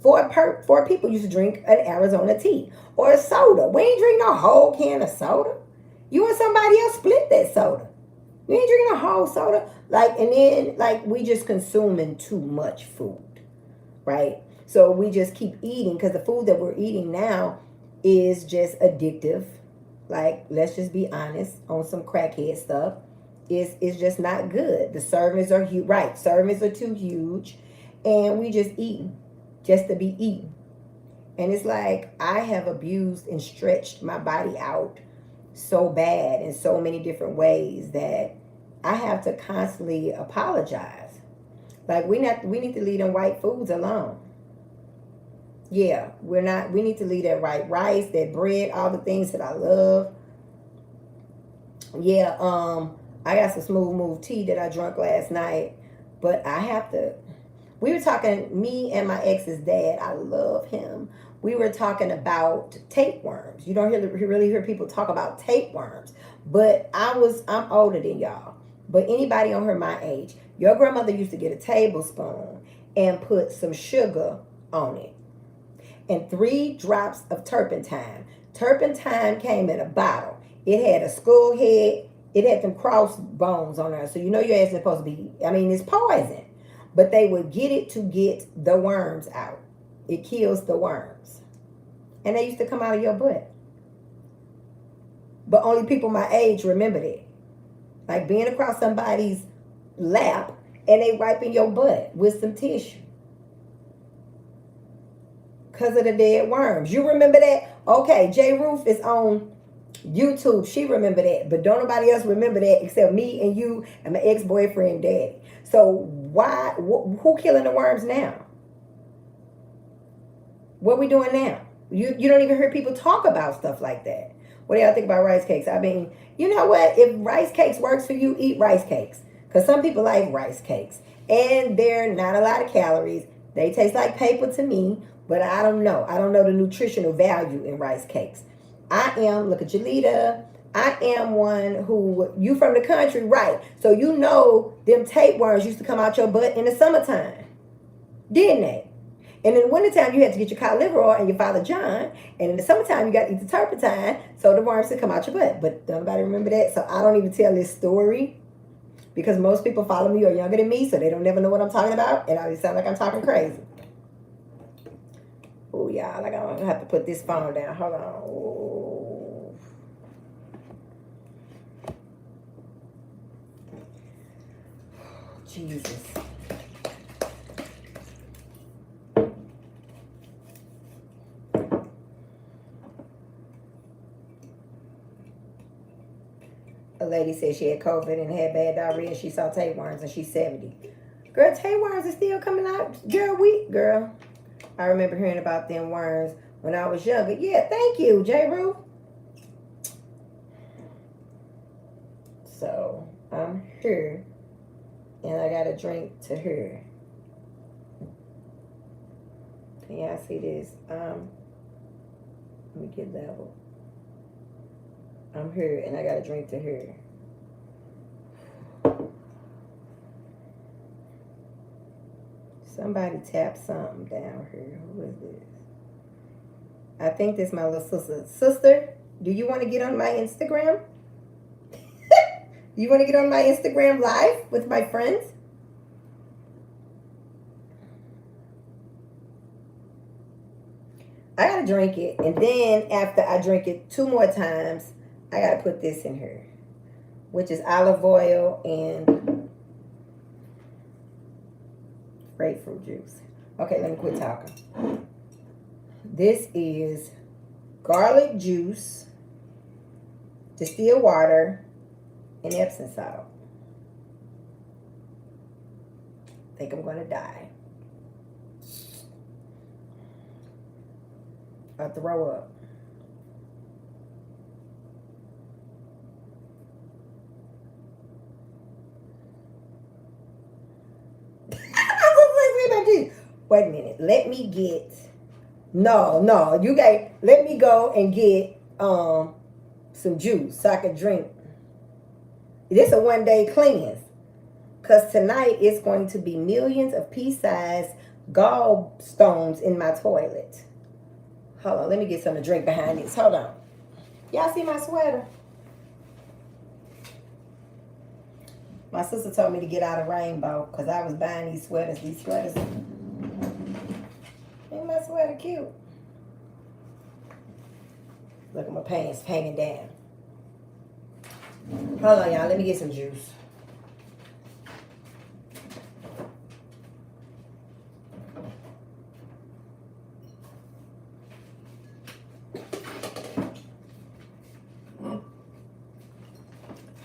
Four people used to drink an Arizona tea or a soda. We ain't drinking a whole can of soda. You and somebody else split that soda. You ain't drinking a whole soda. Like, and then, like, we just consuming too much food, right? So we just keep eating because the food that we're eating now is just addictive. Like, let's just be honest, on some crackhead stuff. It's just not good. The servings are huge. Right, servings are too huge. And we just eating just to be eating. And it's like I have abused and stretched my body out so bad in so many different ways that I have to constantly apologize. Like we need to leave them white foods alone. Yeah, we need to leave that white rice, that bread, all the things that I love. Yeah, I got some smooth move tea that I drank last night, but I have to, we were talking, me and my ex's dad, I love him. We were talking about tapeworms. You don't really hear people talk about tapeworms, but I'm older than y'all. But anybody on her my age, your grandmother used to get a tablespoon and put some sugar on it and 3 drops of turpentine. Turpentine came in a bottle. It had a skull head. It had them cross bones on there. So you know your ass is supposed to be, I mean, it's poison. But they would get it to get the worms out. It kills the worms. And they used to come out of your butt. But only people my age remember that. Like being across somebody's lap and they wiping your butt with some tissue. Because of the dead worms. You remember that? Okay, J. Roof is on YouTube. She remember that. But don't nobody else remember that except me and you and my ex-boyfriend daddy. So why, who killing the worms now? What we doing now? You don't even hear people talk about stuff like that. What do y'all think about rice cakes? I mean, you know what? If rice cakes works for you, eat rice cakes. Because some people like rice cakes. And they're not a lot of calories. They taste like paper to me. But I don't know. I don't know the nutritional value in rice cakes. I am, look at Jolita. I am one who, you from the country, right. So you know them tapeworms used to come out your butt in the summertime. Didn't they? And in the wintertime, you had to get your cod liver oil and your Father John. And in the summertime, you got to eat the turpentine so the worms can come out your butt. But don't nobody remember that. So I don't even tell this story because most people follow me or younger than me, so they don't never know what I'm talking about. And I just sound like I'm talking crazy. Oh, y'all, like I'm going to have to put this phone down. Hold on. Ooh. Jesus. A lady said she had COVID and had bad diarrhea and she saw tapeworms and she's 70. Girl, tapeworms are still coming out. Girl. I remember hearing about them worms when I was younger. Yeah, thank you, J. Roo. So, I'm here. And I got a drink to her. Can y'all see this? Let me get level. I'm here and I got a drink to her. Somebody tap something down here. Who is this? I think this is my little sister. Sister, do you want to get on my Instagram? You want to get on my Instagram live with my friends? I gotta drink it, and then after I drink it 2 more times, I gotta put this in here, which is olive oil and grapefruit juice. Okay, let me quit talking. This is garlic juice, distilled water, and Epsom salt. I think I'm gonna die. I'll throw up. Wait a minute. Let me get. No. You got. Let me go and get some juice so I can drink. This is a 1-day cleanse. Because tonight it's going to be millions of pea-sized gallstones in my toilet. Hold on. Let me get something to drink behind this. Hold on. Y'all see my sweater? My sister told me to get out of Rainbow because I was buying these sweaters. Ain't my sweater cute? Look at my pants hanging down. Hold on, y'all. Let me get some juice.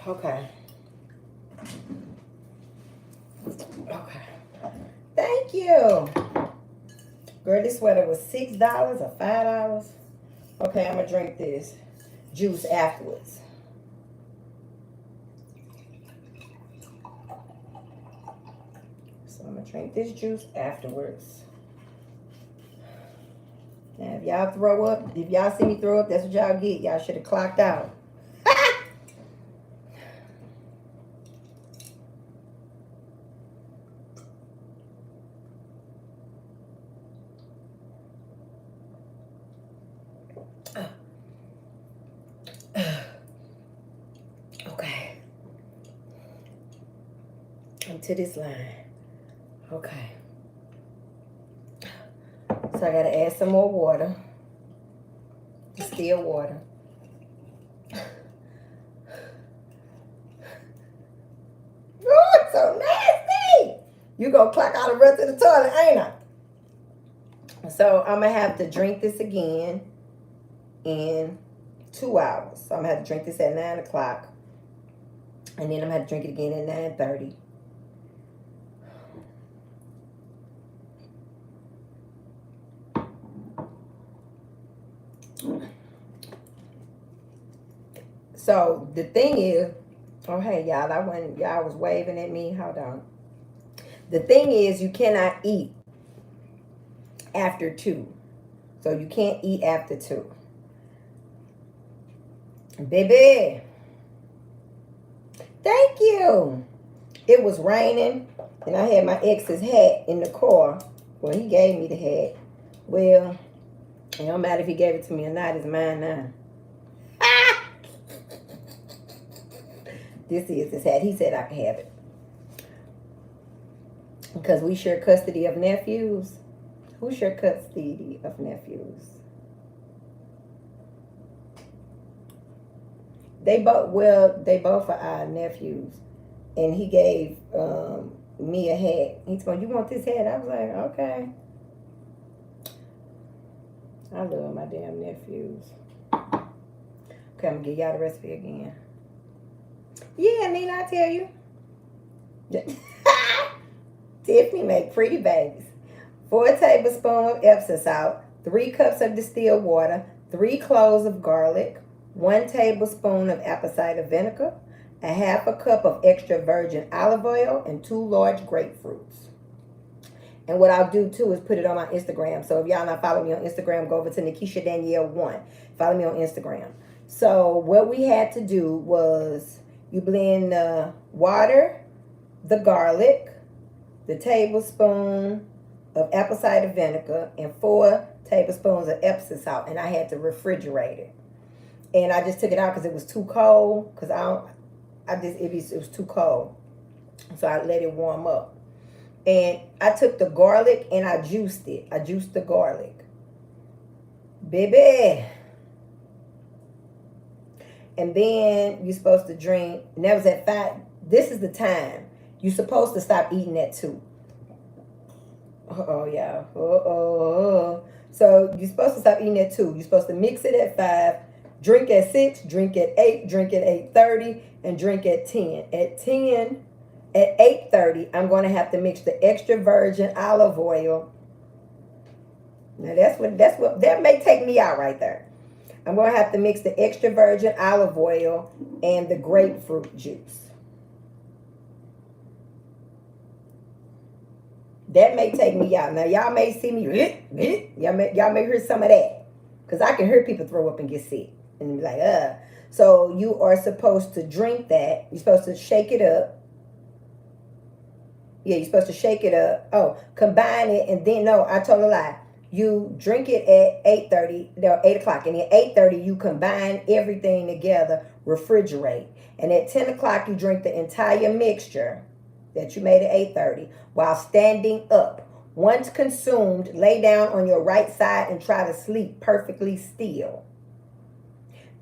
Okay. Thank you. Girl, this sweater was $6 or $5. Okay, I'm going to drink this juice afterwards. So I'm going to drink this juice afterwards. Now, if y'all throw up, if y'all see me throw up, that's what y'all get. Y'all should have clocked out. Okay. I'm to this line. Okay. So I gotta add some more water. Distilled water. Oh, it's so nasty! You gonna clock out the rest of the toilet, ain't I? So I'm gonna have to drink this again in 2 hours. So I'm gonna have to drink this at 9 o'clock. And then I'm gonna have to drink it again at 9:30. So the thing is, oh hey y'all, y'all was waving at me. Hold on. The thing is, you cannot eat after 2. So you can't eat after 2. Baby. Thank you. It was raining and I had my ex's hat in the car Well, he gave me the hat. Well, it don't matter if he gave it to me or not. It's mine now. Ah! This is his hat. He said I can have it. Because we share custody of nephews. Who share custody of nephews? They both are our nephews. And he gave me a hat. He's going, you want this hat? I was like, okay. I love my damn nephews. Okay, I'm going to give y'all the recipe again. Yeah, Nina, I tell you. Tiffany make pretty babies. 4 tablespoons of Epsom salt, 3 cups of distilled water, 3 cloves of garlic, 1 tablespoon of apple cider vinegar, a half a cup of extra virgin olive oil, and 2 large grapefruits. And what I'll do too is put it on my Instagram. So if y'all not following me on Instagram, go over to Nikisha Danielle 1. Follow me on Instagram. So what we had to do was you blend the water, the garlic, the tablespoon of apple cider vinegar, and 4 tablespoons of Epsom salt. And I had to refrigerate it. And I just took it out because it was too cold. Because it was too cold. So I let it warm up. And I took the garlic and I juiced it. I juiced the garlic. Baby. And then you're supposed to drink. And that was at 5. This is the time. You're supposed to stop eating at 2. Uh-oh, yeah. Uh-oh. So you're supposed to stop eating at 2. You're supposed to mix it at 5. Drink at 6. Drink at 8. Drink at 8:30. And drink at 10. At 8:30, I'm going to have to mix the extra virgin olive oil. Now that may take me out right there. I'm going to have to mix the extra virgin olive oil and the grapefruit juice. That may take me out. Now y'all may see me. Y'all may hear some of that, because I can hear people throw up and get sick and be like, So you are supposed to drink that. You're supposed to shake it up. Yeah, you're supposed to shake it up. Oh, combine it, and then, no, I told a lie. You drink it at 8:30, no, 8 o'clock, and at 8:30, you combine everything together, refrigerate. And at 10 o'clock, you drink the entire mixture that you made at 8:30 while standing up. Once consumed, lay down on your right side and try to sleep perfectly still.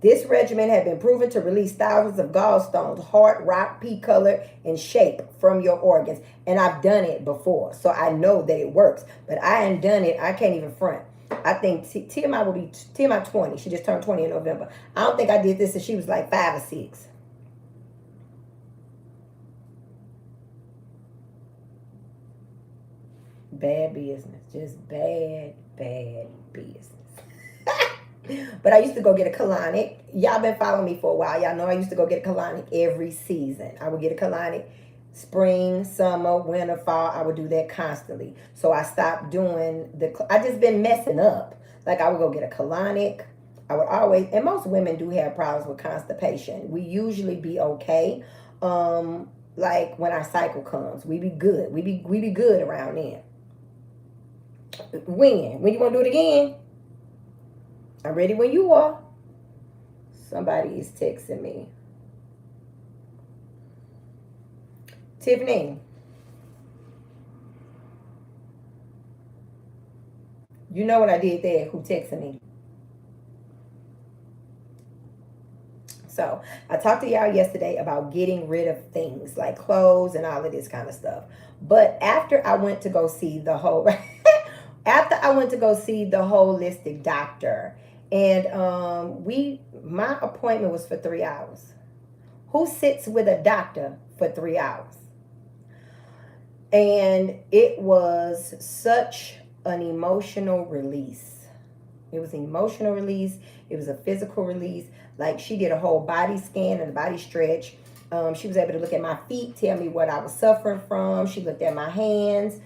This regimen had been proven to release thousands of gallstones, hard rock, pea color, and shape from your organs. And I've done it before, so I know that it works. But I ain't done it. I can't even front. I think TMI will be TMI 20. She just turned 20 in November. I don't think I did this since she was like 5 or 6. Bad business. Just bad business. But I used to go get a colonic. Y'all been following me for a while. Y'all know I used to go get a colonic every season. I would get a colonic spring, summer, winter, fall. I would do that constantly. So I stopped doing I just been messing up. Like I would go get a colonic. I would always, and most women do have problems with constipation. We usually be okay. Like when our cycle comes, we be good. We be good around then. When you want to do it again? I'm ready when you are. Somebody is texting me. Tiffany. You know what I did there? Who texted me? So I talked to y'all yesterday about getting rid of things like clothes and all of this kind of stuff. But after I went to go see the holistic doctor, and my appointment was for 3 hours. Who sits with a doctor for 3 hours? And it was such an emotional release. It was an emotional release. It was a physical release. Like she did a whole body scan and a body stretch. She was able to look at my feet, tell me what I was suffering from. She looked at my hands,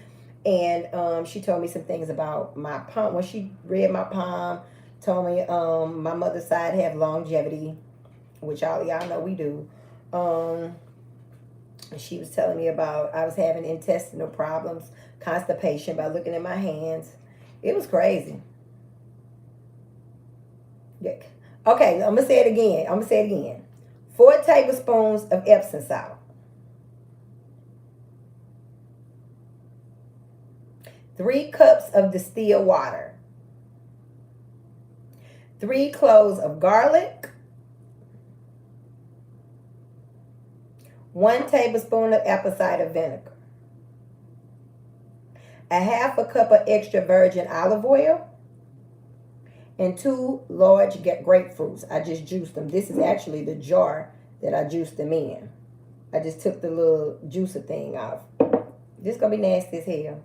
and she told me some things about my palm. When she read my palm, told me my mother's side have longevity, which all y'all know we do. She was telling me about I was having intestinal problems, constipation by looking at my hands. It was crazy. Yeah. Okay, I'm gonna say it again. 4 tablespoons of Epsom salt. 3 cups of distilled water. 3 cloves of garlic. 1 tablespoon of apple cider vinegar. A half a cup of extra virgin olive oil. And 2 large grapefruits. I just juiced them. This is actually the jar that I juiced them in. I just took the little juicer thing off. This is going to be nasty as hell.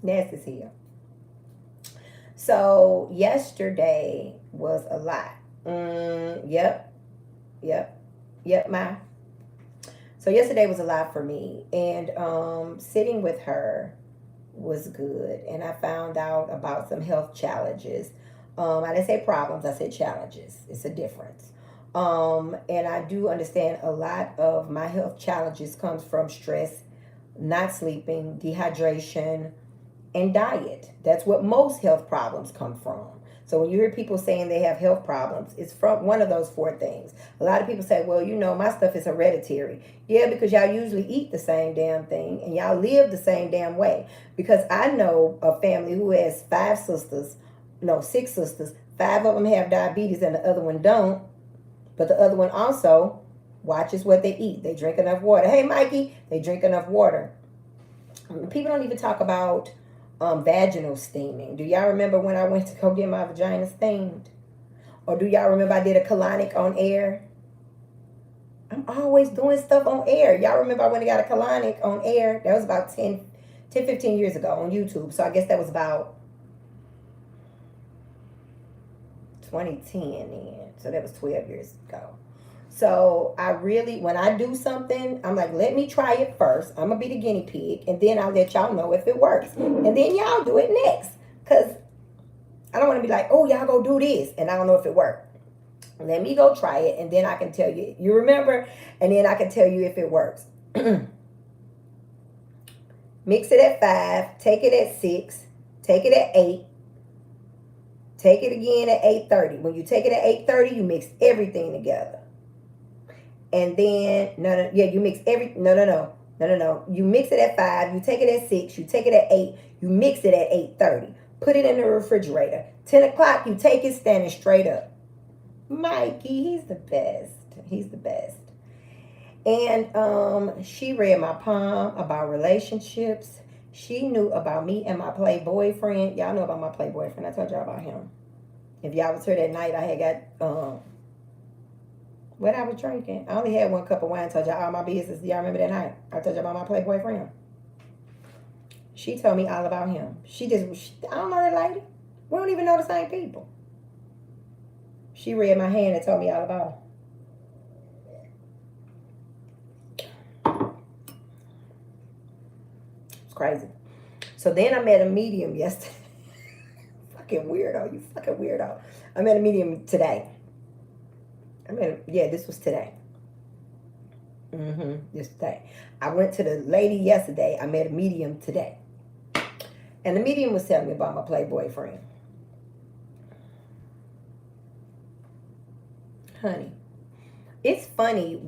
Nasty as hell. So, yesterday was a lot. Yep, ma. So, yesterday was a lot for me. And sitting with her was good. And I found out about some health challenges. I didn't say problems, I said challenges. It's a difference. And I do understand a lot of my health challenges comes from stress, not sleeping, dehydration, and diet. That's what most health problems come from. So when you hear people saying they have health problems, it's from one of those 4 things. A lot of people say, well, my stuff is hereditary. Yeah, because y'all usually eat the same damn thing and y'all live the same damn way. Because I know a family who has 6 sisters. 5 of them have diabetes and the other one don't. But the other one also watches what they eat. They drink enough water. Hey, Mikey, they drink enough water. People don't even talk about vaginal steaming. Do y'all remember when I went to go get my vagina steamed? Or do y'all remember I did a colonic on air? I'm always doing stuff on air. Y'all remember I went and got a colonic on air? That was about 15 years ago on YouTube. So I guess that was about 2010 then. So that was 12 years ago. So I really, when I do something, I'm like, let me try it first. I'm going to be the guinea pig. And then I'll let y'all know if it works. And then y'all do it next. Because I don't want to be like, oh, y'all go do this. And I don't know if it worked. Let me go try it. And then I can tell you. You remember? And then I can tell you if it works. Mix it at 5. Take it at 6. Take it at 8. Take it again at 8:30. When you take it at 8:30, you mix everything together. And then, you mix You mix it at 5, you take it at 6, you take it at 8, you mix it at 8:30. Put it in the refrigerator. 10 o'clock, you take it standing straight up. Mikey, he's the best. He's the best. And she read my palm about relationships. She knew about me and my Playboy friend. Y'all know about my Playboy friend. I told y'all about him. If y'all was here that night, I had got what I was drinking. I only had 1 cup of wine. I told y'all all my business. Y'all remember that night? I told y'all about my Playboy friend. She told me all about him. I don't know that lady. We don't even know the same people. She read my hand and told me all about him. It's crazy. So then I met a medium yesterday. Fucking weirdo. You fucking weirdo. I met a medium today. This was today. This day. I went to the lady yesterday. I met a medium today. And the medium was telling me about my Playboy friend. Honey, it's funny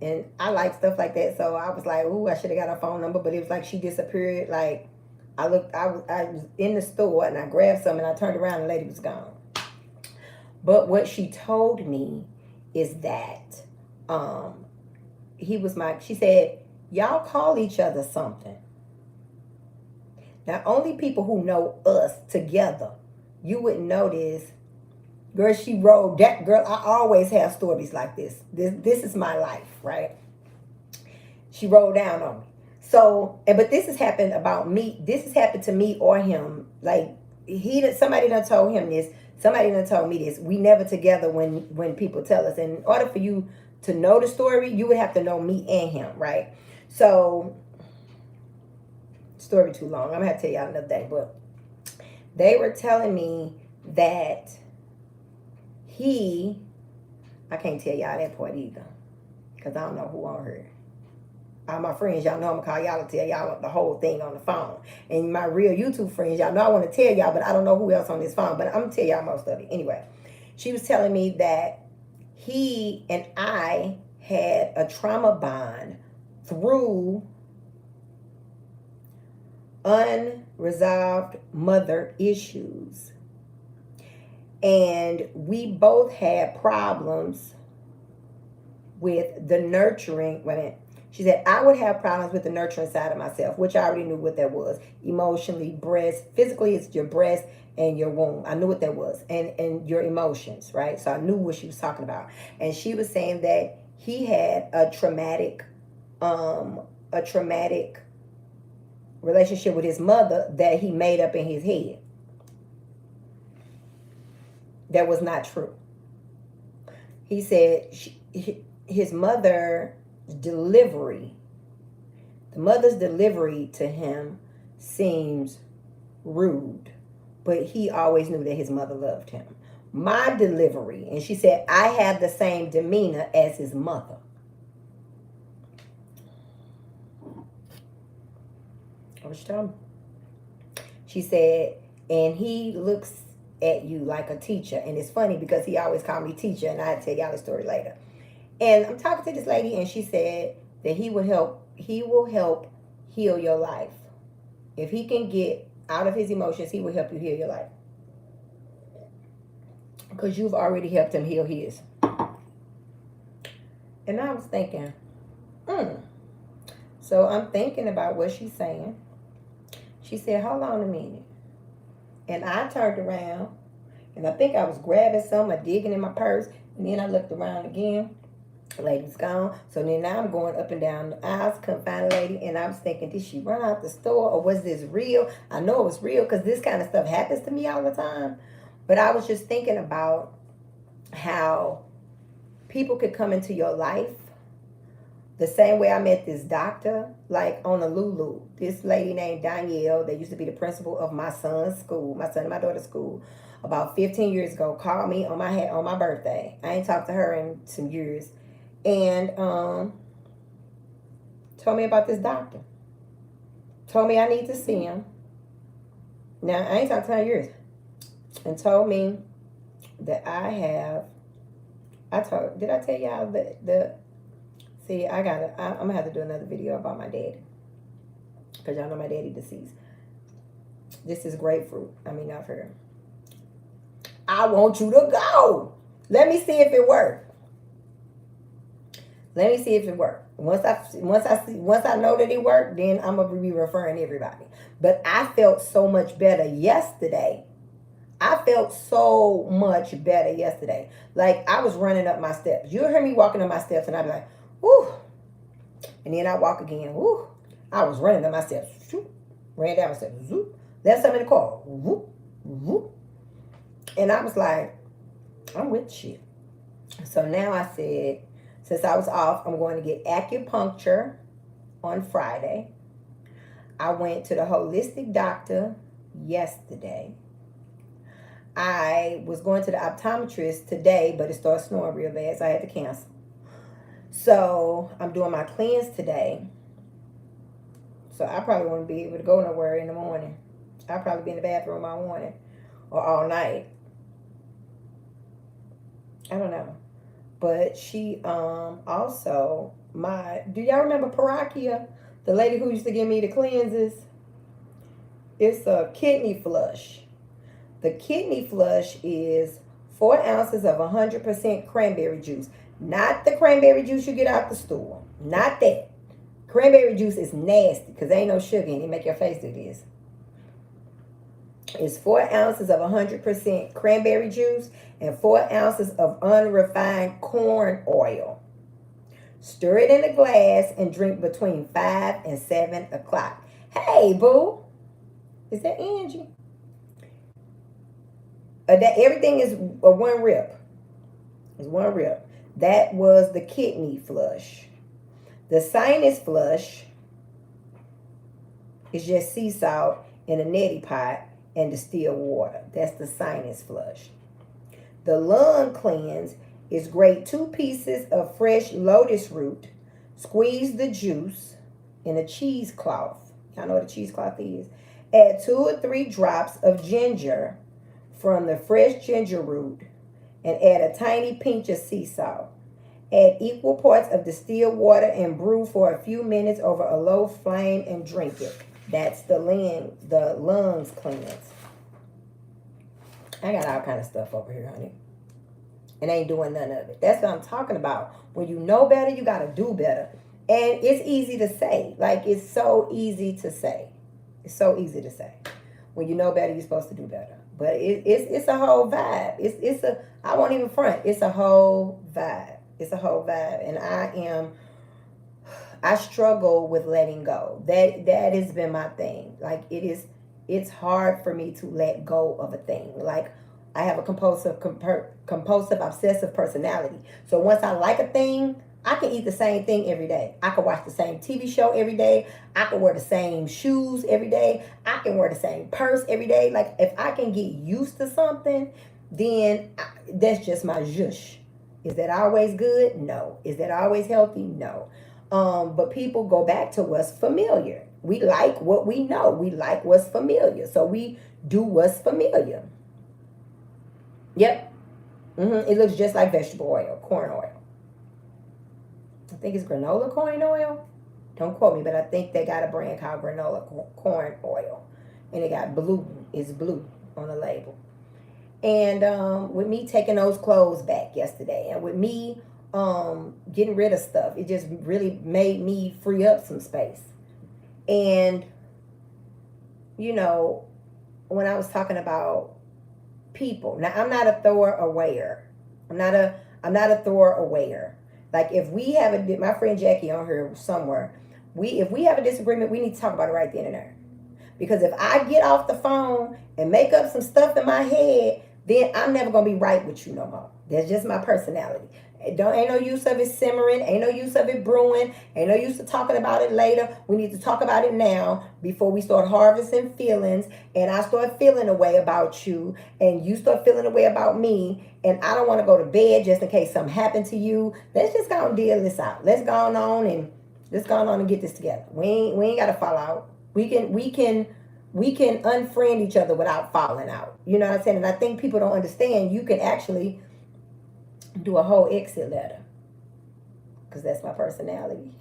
and I like stuff like that. So I was like, ooh, I should have got her phone number. But it was like she disappeared. Like, I was in the store and I grabbed some and I turned around and the lady was gone. But what she told me is that she said, y'all call each other something. Now, only people who know us together, you wouldn't know this. Girl, she rolled that. Girl, I always have stories like this. This is my life, right? She rolled down on me. So, but this has happened about me. This has happened to me or him. Like, somebody done told him this. Somebody done told me this. We never together when people tell us. And in order for you to know the story, you would have to know me and him, right? So, story too long. I'm going to have to tell y'all another day. But they were telling me that I can't tell y'all that part either. Because I don't know who on her. All my friends, y'all know I'm gonna call y'all and tell y'all the whole thing on the phone. And my real YouTube friends, y'all know I want to tell y'all, but I don't know who else on this phone. But I'm gonna tell y'all most of it. Anyway, she was telling me that he and I had a trauma bond through unresolved mother issues. And we both had problems with the nurturing. Wait a minute. She said, I would have problems with the nurturing side of myself, which I already knew what that was. Emotionally, breast, physically, it's your breast and your womb. I knew what that was. And your emotions, right? So I knew what she was talking about. And she was saying that he had a traumatic relationship with his mother that he made up in his head. That was not true. He said his mother's delivery to him seems rude, but he always knew that his mother loved him. My delivery, and she said, I have the same demeanor as his mother. What she told me? She said, and he looks at you like a teacher. And it's funny because he always called me teacher, and I'll tell y'all the story later. And I'm talking to this lady, and she said that he will help heal your life. If he can get out of his emotions, he will help you heal your life. Because you've already helped him heal his. And I was thinking, So I'm thinking about what she's saying. She said, hold on a minute. And I turned around, and I think I was grabbing something, digging in my purse, and then I looked around again. The lady's gone. So then now I'm going up and down the aisles, couldn't find a lady, and I was thinking, did she run out the store, or was this real? I know it was real because this kind of stuff happens to me all the time. But I was just thinking about how people could come into your life the same way I met this doctor, like on a Lulu. This lady named Danielle, that used to be the principal of my son's school, my son and my daughter's school, about 15 years ago, called me on my birthday. I ain't talked to her in some years. And told me about this doctor. Told me I need to see him. Now, I ain't talked to her in years. And told me that did I tell y'all see, I'm going to have to do another video about my daddy. Because y'all know my daddy deceased. This is grapefruit. I mean, I've heard. I want you to go. Let me see if it works. Let me see if it works. Once I know that it worked, then I'm going to be referring everybody. But I felt so much better yesterday. Like I was running up my steps. You'll hear me walking up my steps and I'll be like, whoo. And then I walk again. Whoo. I was running up my steps. Shoop. Ran down my steps. Zoop. Left something in the car. Whoop. Whoop. And I was like, I'm with shit. So now I said, since I was off, I'm going to get acupuncture on Friday. I went to the holistic doctor yesterday. I was going to the optometrist today, but it started snoring real bad, so I had to cancel. So I'm doing my cleanse today. So I probably won't be able to go nowhere in the morning. I'll probably be in the bathroom all morning or all night. I don't know. But she also, do y'all remember Parakia? The lady who used to give me the cleanses? It's a kidney flush. The kidney flush is 4 ounces of 100% cranberry juice. Not the cranberry juice you get out the store. Not that. Cranberry juice is nasty because there ain't no sugar in it. Make your face do this. It's 4 ounces of 100% cranberry juice and 4 ounces of unrefined corn oil. Stir it in a glass and drink between 5 and 7 o'clock. Hey, boo. Is that Angie? Everything is a one rip. It's one rip. That was the kidney flush. The sinus flush is just sea salt in a neti pot and distilled water. That's the sinus flush. The lung cleanse is grate 2 pieces of fresh lotus root. Squeeze the juice. in a cheesecloth. Y'all know what a cheesecloth is. Add 2 or 3 drops of ginger from the fresh ginger root and add a tiny pinch of sea salt. Add equal parts of distilled water and brew for a few minutes over a low flame and drink it. That's the lungs cleanse. I got all kind of stuff over here, honey. And ain't doing none of it. That's what I'm talking about. When you know better, you got to do better. And it's easy to say. Like, it's so easy to say. It's so easy to say. When you know better, you're supposed to do better. But it's a whole vibe. I won't even front. It's a whole vibe. It's a whole vibe. And I struggle with letting go. That has been my thing. Like, it's hard for me to let go of a thing. Like, I have a compulsive, obsessive personality. So once I like a thing, I can eat the same thing every day. I can watch the same TV show every day. I can wear the same shoes every day. I can wear the same purse every day. Like, if I can get used to something, then that's just my zhush. Is that always good? No. Is that always healthy? No. But people go back to what's familiar. We like what we know. We like what's familiar. So we do what's familiar. Yep. It looks just like vegetable oil, corn oil. I think it's granola corn oil. Don't quote me, but I think they got a brand called granola corn oil. And it got blue. It's blue on the label. And with me taking those clothes back yesterday, and with me getting rid of stuff, it just really made me free up some space. And, you know, when I was talking about people, now I'm not a thrower aware. I'm not a thrower aware. Like, if we have my friend Jackie on here somewhere, if we have a disagreement, we need to talk about it right then and there. Because if I get off the phone and make up some stuff in my head, then I'm never gonna be right with you no more. That's just my personality. Ain't no use of it simmering. Ain't no use of it brewing. Ain't no use of talking about it later. We need to talk about it now before we start harvesting feelings. And I start feeling a way about you, and you start feeling a way about me. And I don't want to go to bed just in case something happened to you. Let's just go and deal this out. Let's go on and get this together. We ain't gotta fall out. We can unfriend each other without falling out. You know what I'm saying? And I think people don't understand you can actually do a whole exit letter. Because that's my personality.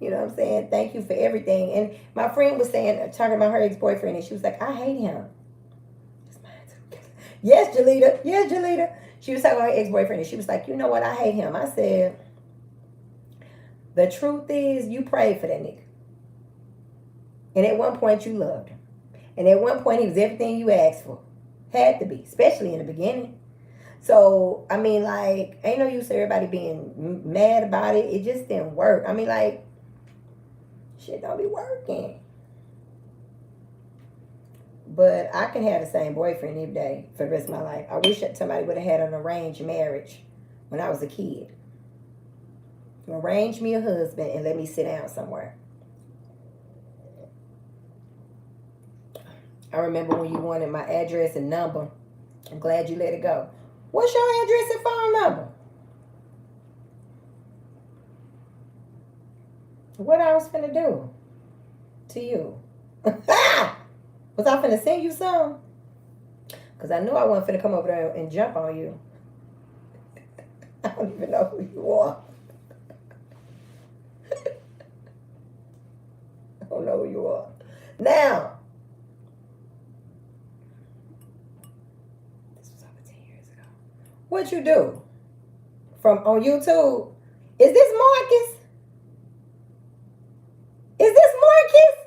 You know what I'm saying? Thank you for everything. And my friend was talking about her ex-boyfriend, and she was like, I hate him. Yes, Jalita. Yes, Jalita. She was talking about her ex-boyfriend, and she was like, you know what? I hate him. I said, the truth is, you prayed for that nigga. And at one point, you loved him. And at one point, he was everything you asked for. Had to be, especially in the beginning. So, I mean, like, ain't no use of everybody being mad about it. It just didn't work. I mean, like, shit don't be working. But I can have the same boyfriend every day for the rest of my life. I wish that somebody would have had an arranged marriage when I was a kid. Arrange me a husband and let me sit down somewhere. I remember when you wanted my address and number. I'm glad you let it go. What's your address and phone number? What I was finna do to you? Was I finna send you some? Because I knew I wasn't finna come over there and jump on you. I don't even know who you are. I don't know who you are. Now, this was over 10 years ago. What you do? From on YouTube? Is this Marcus? Is this Marcus?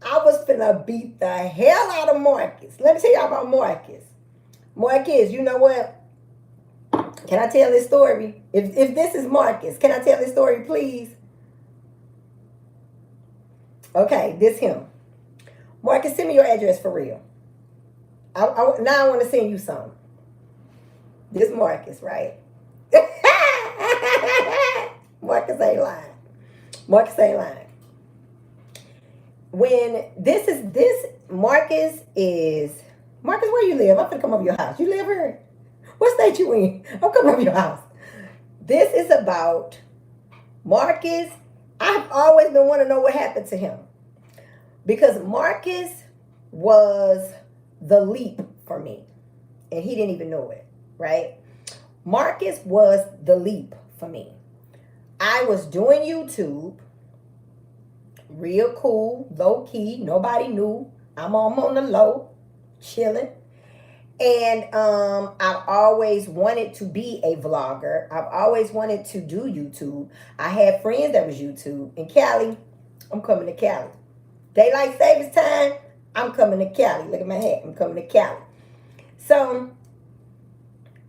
I was finna beat the hell out of Marcus. Let me tell y'all about Marcus. Marcus, you know what? Can I tell this story? If this is Marcus, can I tell this story, please? Okay, this him. Marcus, send me your address for real. Now I want to send you some. This Marcus, right? Marcus ain't lying. Marcus ain't lying. When Marcus, where you live? I'm gonna come over your house. You live here? What state you in? I'm coming over your house. This is about Marcus I've always been wanting to know what happened to him. Because Marcus was the leap for me. And he didn't even know it, right? Marcus was the leap for me. I was doing YouTube, real cool, low key, nobody knew. I'm on the low, chilling. And I've always wanted to be a vlogger. I've always wanted to do YouTube. I had friends that was YouTube. In Cali, I'm coming to Cali. Daylight savings time, I'm coming to Cali. Look at my hat. I'm coming to Cali. So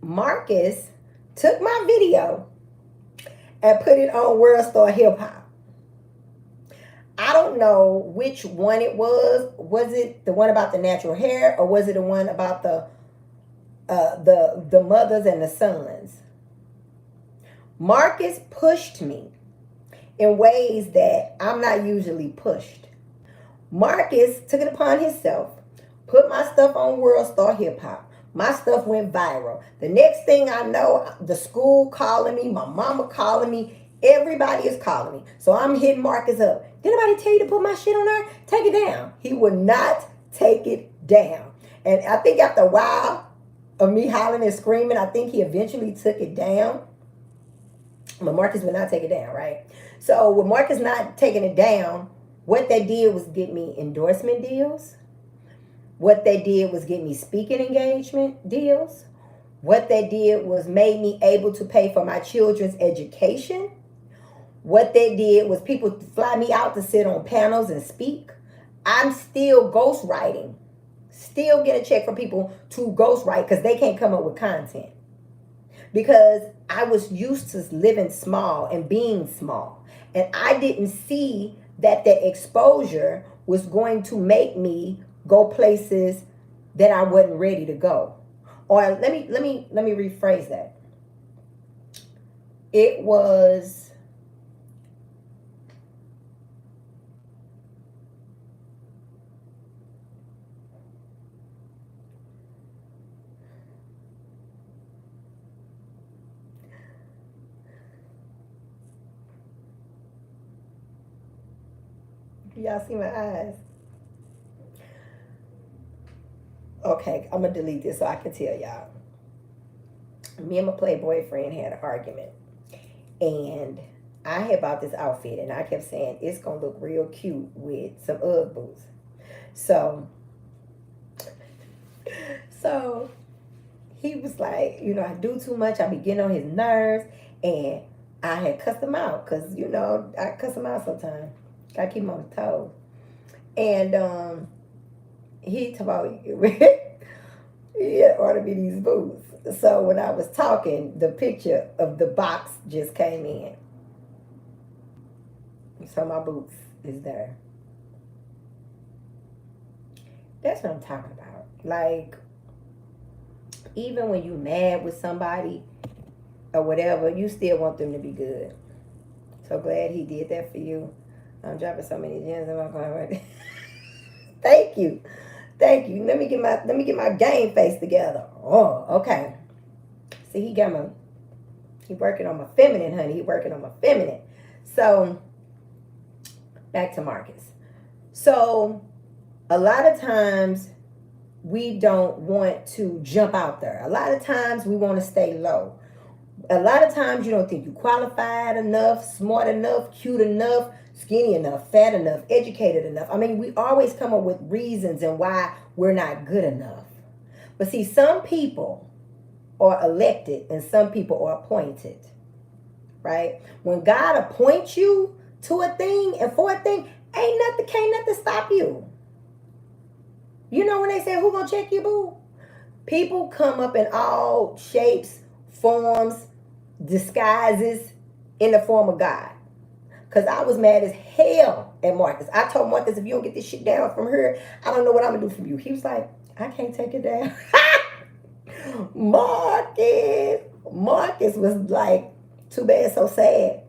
Marcus took my video and put it on World Star Hip Hop. I don't know which one it was. Was it the one about the natural hair, or was it the one about the mothers and the sons? Marcus pushed me in ways that I'm not usually pushed. Marcus took it upon himself, put my stuff on World Star Hip Hop. My stuff went viral. The next thing I know, the school calling me, my mama calling me, everybody is calling me. So I'm hitting Marcus up. Did anybody tell you to put my shit on there? Take it down. He would not take it down. And I think after a while of me hollering and screaming, I think he eventually took it down. But Marcus would not take it down, right? So with Marcus not taking it down, what they did was get me endorsement deals. What they did was get me speaking engagement deals. What they did was made me able to pay for my children's education. What they did was people fly me out to sit on panels and speak. I'm still ghostwriting. Still get a check from people to ghostwrite because they can't come up with content. Because I was used to living small and being small. And I didn't see that the exposure was going to make me go places that I wasn't ready to go. Or let me rephrase that. It was y'all see my eyes? Okay, I'm going to delete this so I can tell y'all. Me and my Playboy friend had an argument. And I had bought this outfit. And I kept saying, it's going to look real cute with some Ugg boots. So he was like, I do too much. I be getting on his nerves. And I had cussed him out. Because, I cuss him out sometimes. Got to keep him on his toes. And he told me, he had ordered me these boots. So when I was talking, the picture of the box just came in. So my boots is there. That's what I'm talking about. Like, even when you mad with somebody or whatever, you still want them to be good. So glad he did that for you. I'm dropping so many gems in my car right now. Thank you. Thank you. Let me get my game face together. Oh, okay. See, he working on my feminine, honey. He working on my feminine. So, back to Marcus. So, a lot of times we don't want to jump out there. A lot of times we want to stay low. A lot of times you don't think you qualified enough, smart enough, cute enough, skinny enough, fat enough, educated enough. I mean, we always come up with reasons and why we're not good enough. But see, some people are elected and some people are appointed, right? When God appoints you to a thing and for a thing, can't nothing stop you. You know when they say, who gonna check you, boo? People come up in all shapes, forms, disguises in the form of God. Because I was mad as hell at Marcus. I told Marcus, if you don't get this shit down from her, I don't know what I'm going to do for you. He was like, I can't take it down. Marcus was like, too bad, so sad.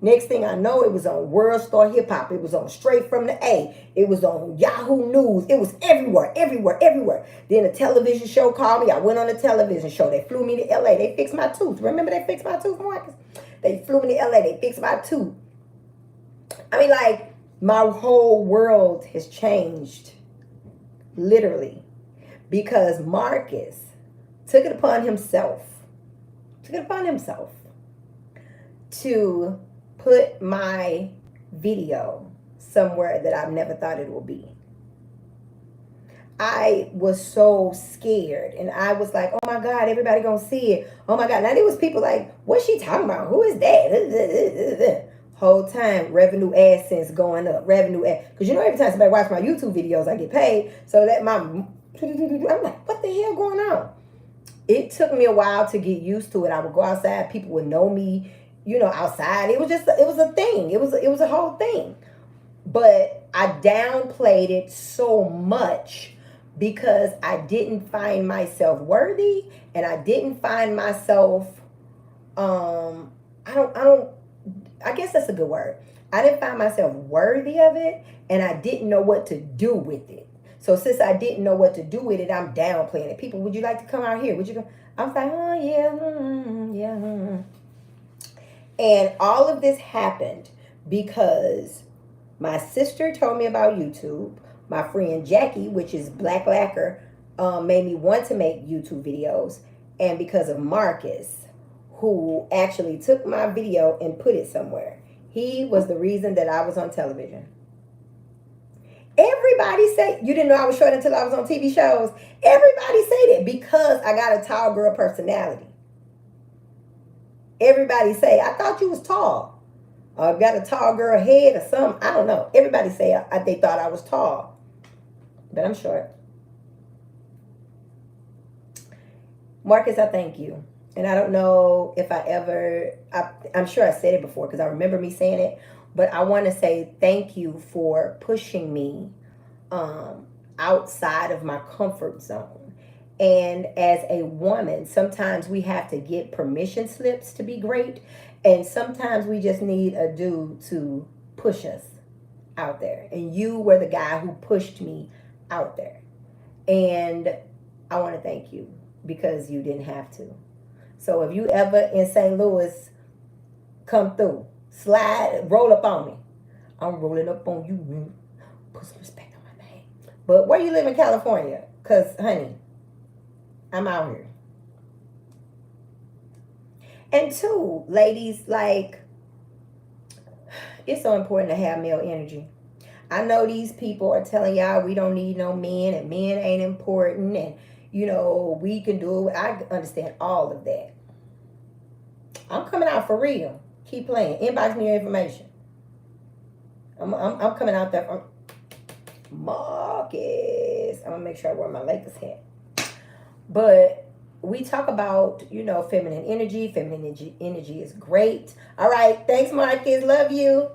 Next thing I know, it was on World Star Hip Hop. It was on Straight from the A. It was on Yahoo News. It was everywhere. Then a television show called me. I went on a television show. They flew me to LA. They fixed my tooth. Remember they fixed my tooth, Marcus? They flew me to LA. They fixed my tooth. I mean, like, my whole world has changed, literally, because Marcus took it upon himself, to put my video somewhere that I've never thought it would be. I was so scared, and I was like, oh my God, everybody gonna see it. Oh my God. Now there was people like, what's she talking about? Who is that? Whole time, revenue AdSense going up. Revenue ad. Because you know, every time somebody watch my YouTube videos, I get paid. So that I'm like, what the hell going on? It took me a while to get used to it. I would go outside, people would know me, you know, outside. It was a thing. It was a whole thing. But I downplayed it so much because I didn't find myself worthy, and I didn't find myself I guess that's a good word. I didn't find myself worthy of it, and I didn't know what to do with it. So since I didn't know what to do with it, I'm downplaying it. People, would you like to come out here? Would you go? I was like, oh yeah, yeah. And all of this happened because my sister told me about YouTube. My friend Jackie, which is Black Lacquer, made me want to make YouTube videos. And because of Marcus, who actually took my video and put it somewhere. He was the reason that I was on television. Everybody say, you didn't know I was short until I was on TV shows. Everybody say that because I got a tall girl personality. Everybody say, I thought you was tall. Or got a tall girl head or something. I don't know. Everybody say they thought I was tall. But I'm short. Marcus, I thank you. And I don't know if I'm sure I said it before because I remember me saying it. But I want to say thank you for pushing me outside of my comfort zone. And as a woman, sometimes we have to get permission slips to be great. And sometimes we just need a dude to push us out there. And you were the guy who pushed me out there. And I want to thank you because you didn't have to. So if you ever in St. Louis, come through, slide, roll up on me. I'm rolling up on you. Put some respect on my name. But where you live in California? Because, honey, I'm out here. And two, ladies, like, it's so important to have male energy. I know these people are telling y'all we don't need no men and men ain't important and, you know, we can do it. I understand all of that. I'm coming out for real. Keep playing. Inbox me your information. I'm coming out there from Marcus. I'm going to make sure I wear my Lakers hat. But we talk about, you know, feminine energy. Feminine energy is great. All right. Thanks, Marcus. Love you.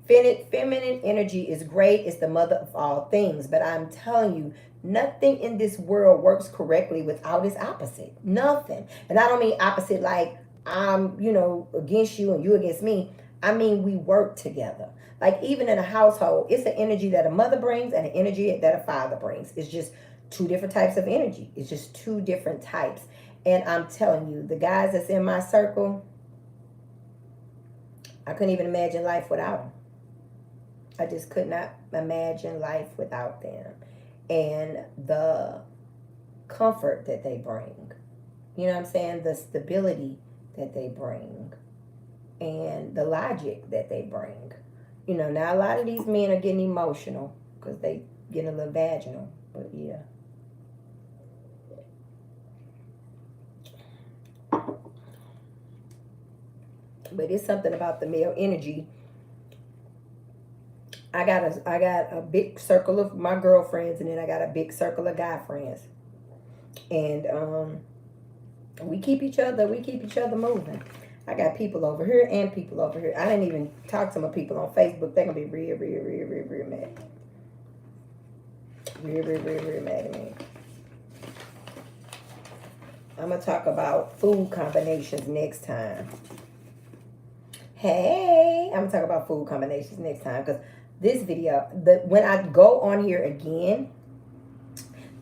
Feminine energy is great. It's the mother of all things. But I'm telling you, nothing in this world works correctly without its opposite. Nothing. And I don't mean opposite like I'm, you know, against you and you against me. I mean, we work together. Like even in a household, it's an energy that a mother brings and an energy that a father brings. It's just two different types of energy. It's just two different types. And I'm telling you, the guys that's in my circle, I couldn't even imagine life without them. I just could not imagine life without them. And the comfort that they bring. You know what I'm saying? The stability that they bring. And the logic that they bring. You know, now a lot of these men are getting emotional because they getting a little vaginal. But yeah. But it's something about the male energy. I got a big circle of my girlfriends, and then I got a big circle of guy friends. And we keep each other moving. I got people over here and people over here. I didn't even talk to my people on Facebook. They're gonna be real mad. Real mad at me. I'm gonna talk about food combinations next time. Hey, I'm gonna talk about food combinations next time because this video, when I go on here again,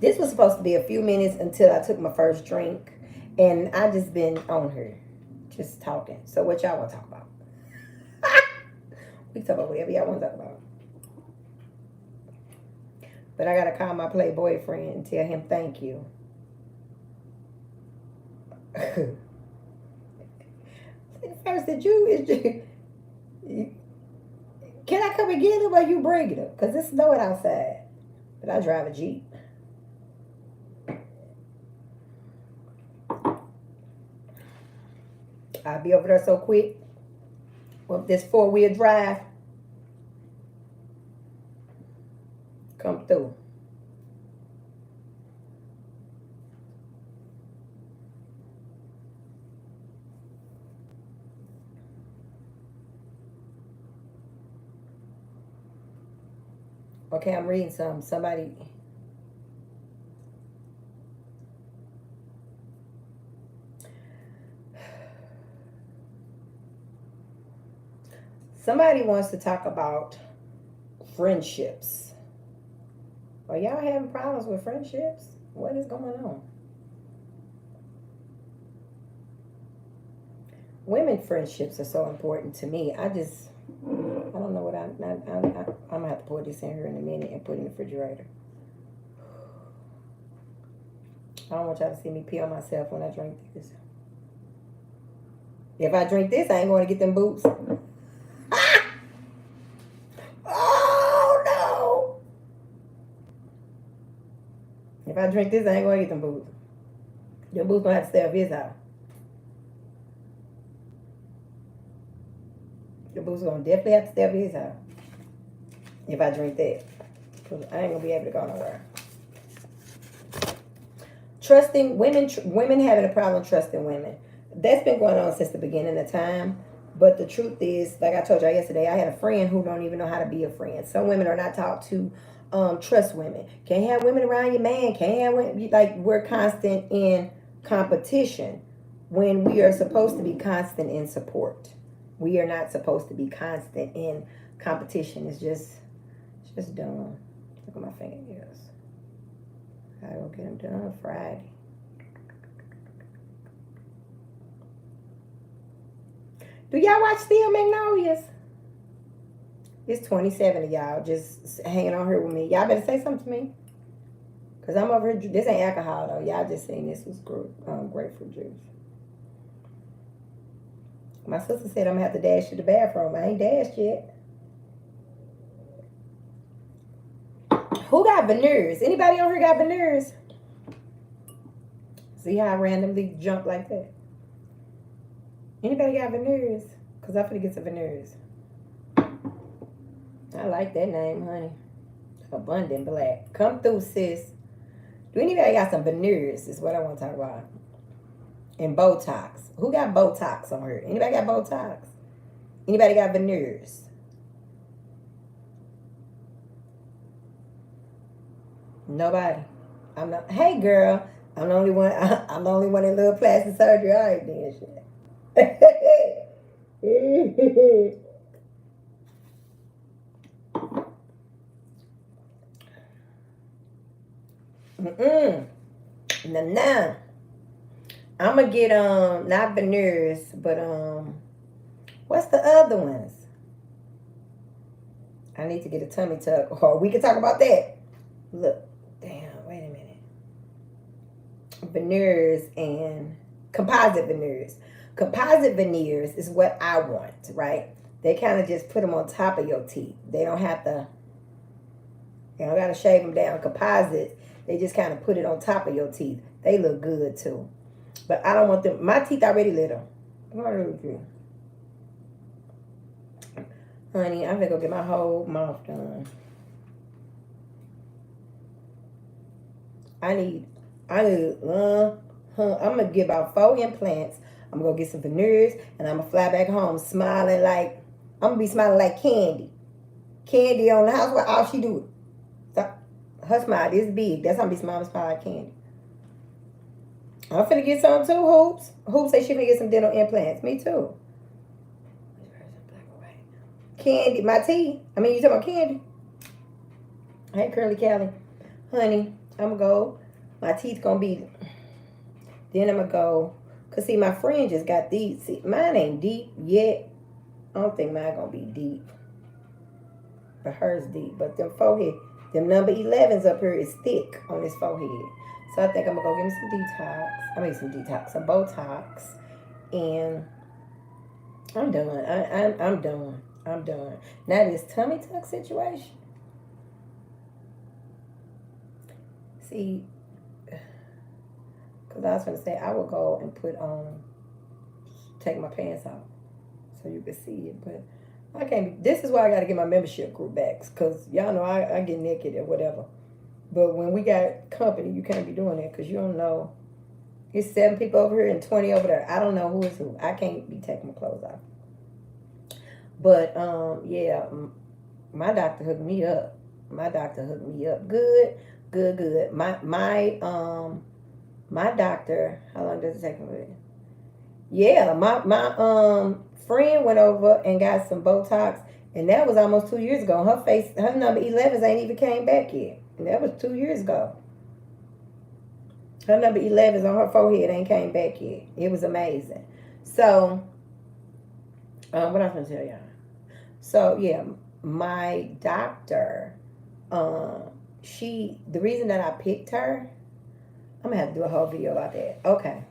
this was supposed to be a few minutes until I took my first drink, and I just been on here, just talking. So what y'all want to talk about? We can talk about whatever y'all want to talk about. But I gotta call my Playboy friend and tell him thank you. First, can I come and get him or you bringing him? Because it's snowing outside. But I drive a Jeep. I'll be over there so quick with this 4-wheel drive. Come through. Okay, I'm reading somebody. Somebody wants to talk about friendships. Are y'all having problems with friendships? What is going on? Women friendships are so important to me. I don't know what I'm gonna have to pour this in here in a minute and put it in the refrigerator. I don't want y'all to see me pee on myself when I drink this. If I drink this, I ain't going to get them boots. Ah! Oh no! If I drink this, I ain't going to get them boots. Them boots gonna have to stay up his house. The boots gonna definitely have to stay up his house if I drink that. Cause I ain't gonna be able to go nowhere. Trusting women, women having a problem trusting women. That's been going on since the beginning of time. But the truth is, like I told y'all yesterday, I had a friend who don't even know how to be a friend. Some women are not taught to trust women. Can't have women around your man. Can't have women, like we're constant in competition when we are supposed to be constant in support. We are not supposed to be constant in competition. It's just dumb. Look at my fingernails. I will get them done Friday. Do y'all watch Steel Magnolias? It's 27 of y'all just hanging on here with me. Y'all better say something to me. Because I'm over here. This ain't alcohol, though. Y'all just saying this was grapefruit juice. My sister said I'm going to have to dash to the bathroom. I ain't dashed yet. Who got veneers? Anybody on here got veneers? See how I randomly jump like that? Anybody got veneers? Because I'm going to get some veneers. I like that name, honey. Abundant Black. Come through, sis. Do anybody got some veneers? Is what I want to talk about. And Botox. Who got Botox on here? Anybody got Botox? Anybody got veneers? Nobody. I'm not. Hey, girl. I'm the only one. I'm the only one in little plastic surgery. I ain't doing shit. Nah. I'm gonna get not veneers, but what's the other ones? I need to get a tummy tuck. Or we can talk about that. Look, damn, wait a minute. Veneers and composite veneers. Composite veneers is what I want, right? They kind of just put them on top of your teeth. They don't have to, you don't gotta shave them down. Composites, they just kind of put it on top of your teeth. They look good too. But I don't want them. My teeth already little. Honey, I'm gonna go get my whole mouth done. I'm gonna get about 4 implants. I'm gonna go get some veneers, and I'm gonna fly back home smiling like, I'm gonna be smiling like Candy. Candy on the house, what all she do? Her smile is big. That's how I'm be smiling like Candy. I'm finna get some too, Hoops. Hoops say she finna get some dental implants. Me too. Candy, my teeth. I mean, you talking about Candy? Hey, Curly Callie. Honey, I'm gonna go. My teeth gonna be. Then I'm gonna go. Cause see, my friend just got these. See, mine ain't deep yet. I don't think mine gonna be deep. but hers deep. But them forehead, them number 11s up here is thick on this forehead. So I think I'm gonna go get me some detox. Some Botox, and I'm done. I'm done. I'm done. Now this tummy tuck situation. See, because I was gonna say I would go and take my pants off so you can see it, but I can't. This is why I got to get my membership group back, because y'all know I get naked or whatever. But when we got company, you can't be doing that because you don't know. It's 7 people over here and 20 over there. I don't know who is who. I can't be taking my clothes off. But yeah, my doctor hooked me up. Good. My doctor. How long does it take me? Yeah, my friend went over and got some Botox, and that was almost 2 years ago. Her number 11s ain't even came back yet, and that was 2 years ago. Her number 11s on her forehead ain't came back yet. It was amazing. So, what I was gonna tell y'all. So yeah, my doctor, the reason that I picked her, I'm gonna have to do a whole video about that. Okay.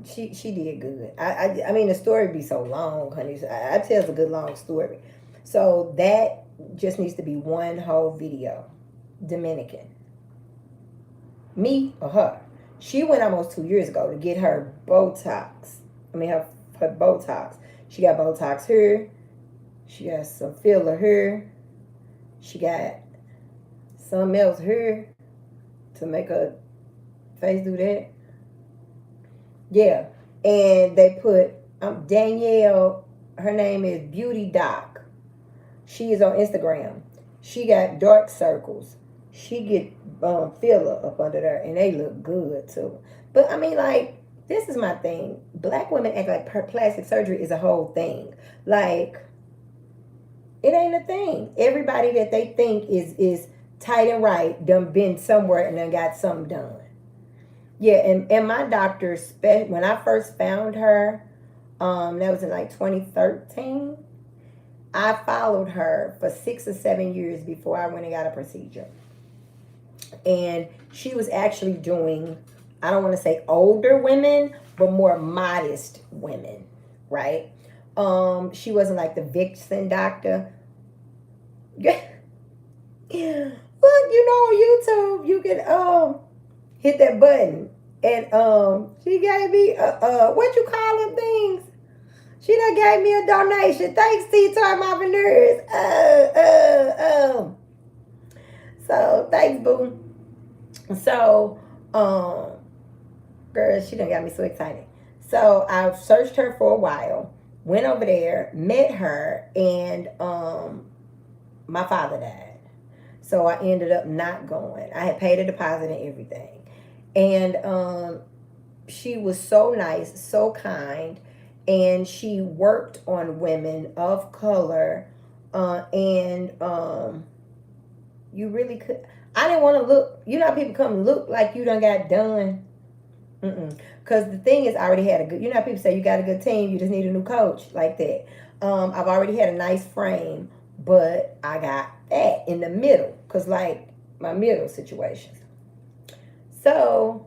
She did good. I mean, the story be so long, honey. I tell a good long story. So that just needs to be one whole video. Dominican. Me or her? She went almost 2 years ago to get her Botox. Her Botox. She got Botox here. She got some filler here. She got something else here to make her face do that. Yeah, and they put Danielle, her name is Beauty Doc. She is on Instagram. She got dark circles. She get filler up under there, and they look good too. But I mean, like, this is my thing. Black women act like plastic surgery is a whole thing. Like, it ain't a thing. Everybody that they think is tight and right done been somewhere and done got something done. Yeah, and my doctor, when I first found her, that was in like 2013, I followed her for 6 or 7 years before I went and got a procedure. And she was actually doing, I don't want to say older women, but more modest women, right? She wasn't like the Vixen doctor. Look, on YouTube, you can hit that button, and she gave me what you call them things. She done gave me a donation. Thanks, T-Toy My Veneers. So thanks, boo. So girl, she done got me so excited. So I searched her for a while, went over there, met her, and my father died. So I ended up not going. I had paid a deposit and everything. And she was so nice, so kind, and she worked on women of color. And you really could. I didn't want to look. You know how people come look like you done got done? Because the thing is, I already had a good, you know how people say you got a good team, you just need a new coach, like that. I've already had a nice frame, but I got that in the middle, because like my middle situations. So,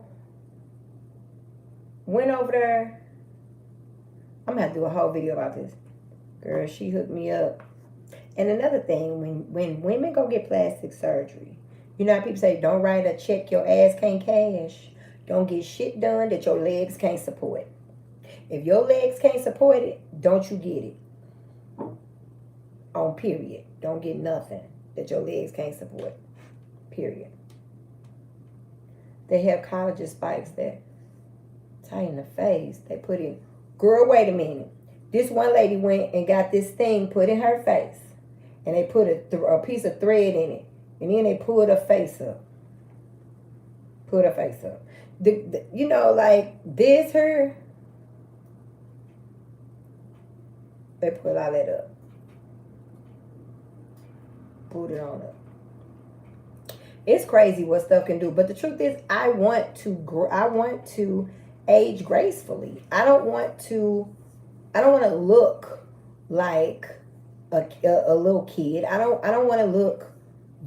went over there. I'm going to have to do a whole video about this. Girl, she hooked me up. And another thing, when women go get plastic surgery, you know how people say, don't write a check your ass can't cash. Don't get shit done that your legs can't support. If your legs can't support it, don't you get it. On period. Don't get nothing that your legs can't support. Period. They have collagen spikes that tighten the face. They put in, girl, wait a minute. This one lady went and got this thing put in her face. And they put a piece of thread in it. And then they pulled her face up. Put her face up. You know, like this here. They put all that up. Put it on up. It's crazy what stuff can do. But the truth is, I want to age gracefully. I don't want to look like a little kid. I don't want to look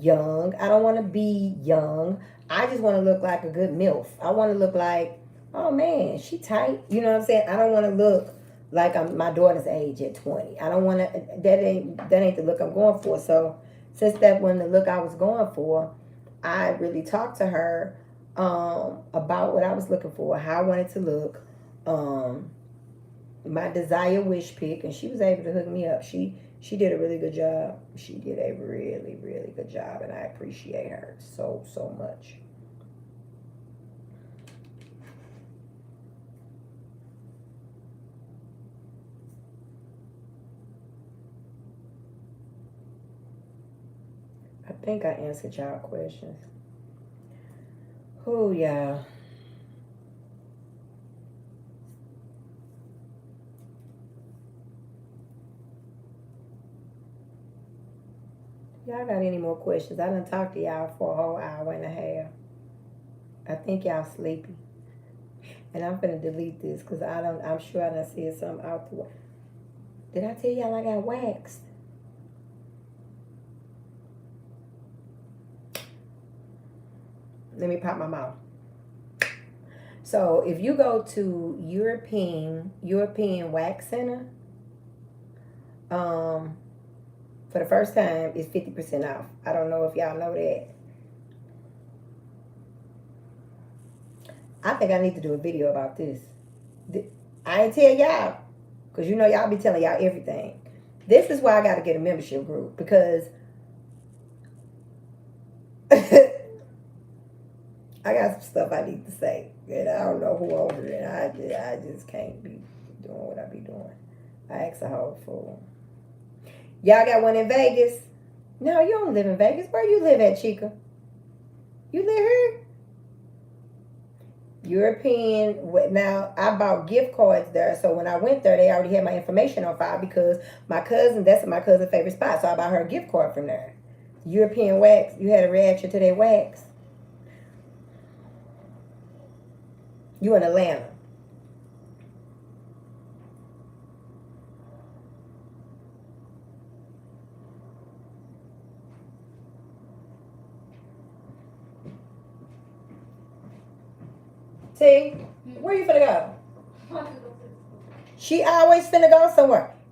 young. I don't want to be young. I just want to look like a good MILF. I want to look like, oh man, she tight. You know what I'm saying? I don't want to look like I'm my daughter's age at 20. I don't want to. That ain't the look I'm going for. So since that wasn't the look I was going for, I really talked to her about what I was looking for, how I wanted to look, my desire wish pick, and she was able to hook me up. She did a really good job. She did a really, really good job, and I appreciate her so much. I think I answered y'all questions. Oh, yeah. Y'all got any more questions? I done talked to y'all for a whole hour and a half. I think y'all sleepy. And I'm gonna delete this because I'm sure I done said something out the way. Did I tell y'all I got waxed? Let me pop my mouth. So if you go to European Wax Center, for the first time, it's 50% off. I don't know if y'all know that. I think I need to do a video about this. I ain't tell y'all, because you know y'all be telling y'all everything. This is why I got to get a membership group, because I got some stuff I need to say, and I don't know who over it. I just can't be doing what I be doing. I ask a whole fool. Y'all got one in Vegas? No, you don't live in Vegas. Where you live at, Chica? You live here? European. Now, I bought gift cards there, so when I went there, they already had my information on file because that's my cousin's favorite spot, so I bought her a gift card from there. European Wax, you had a reaction to their wax? You in Atlanta. See? Where you finna go? She always finna go somewhere.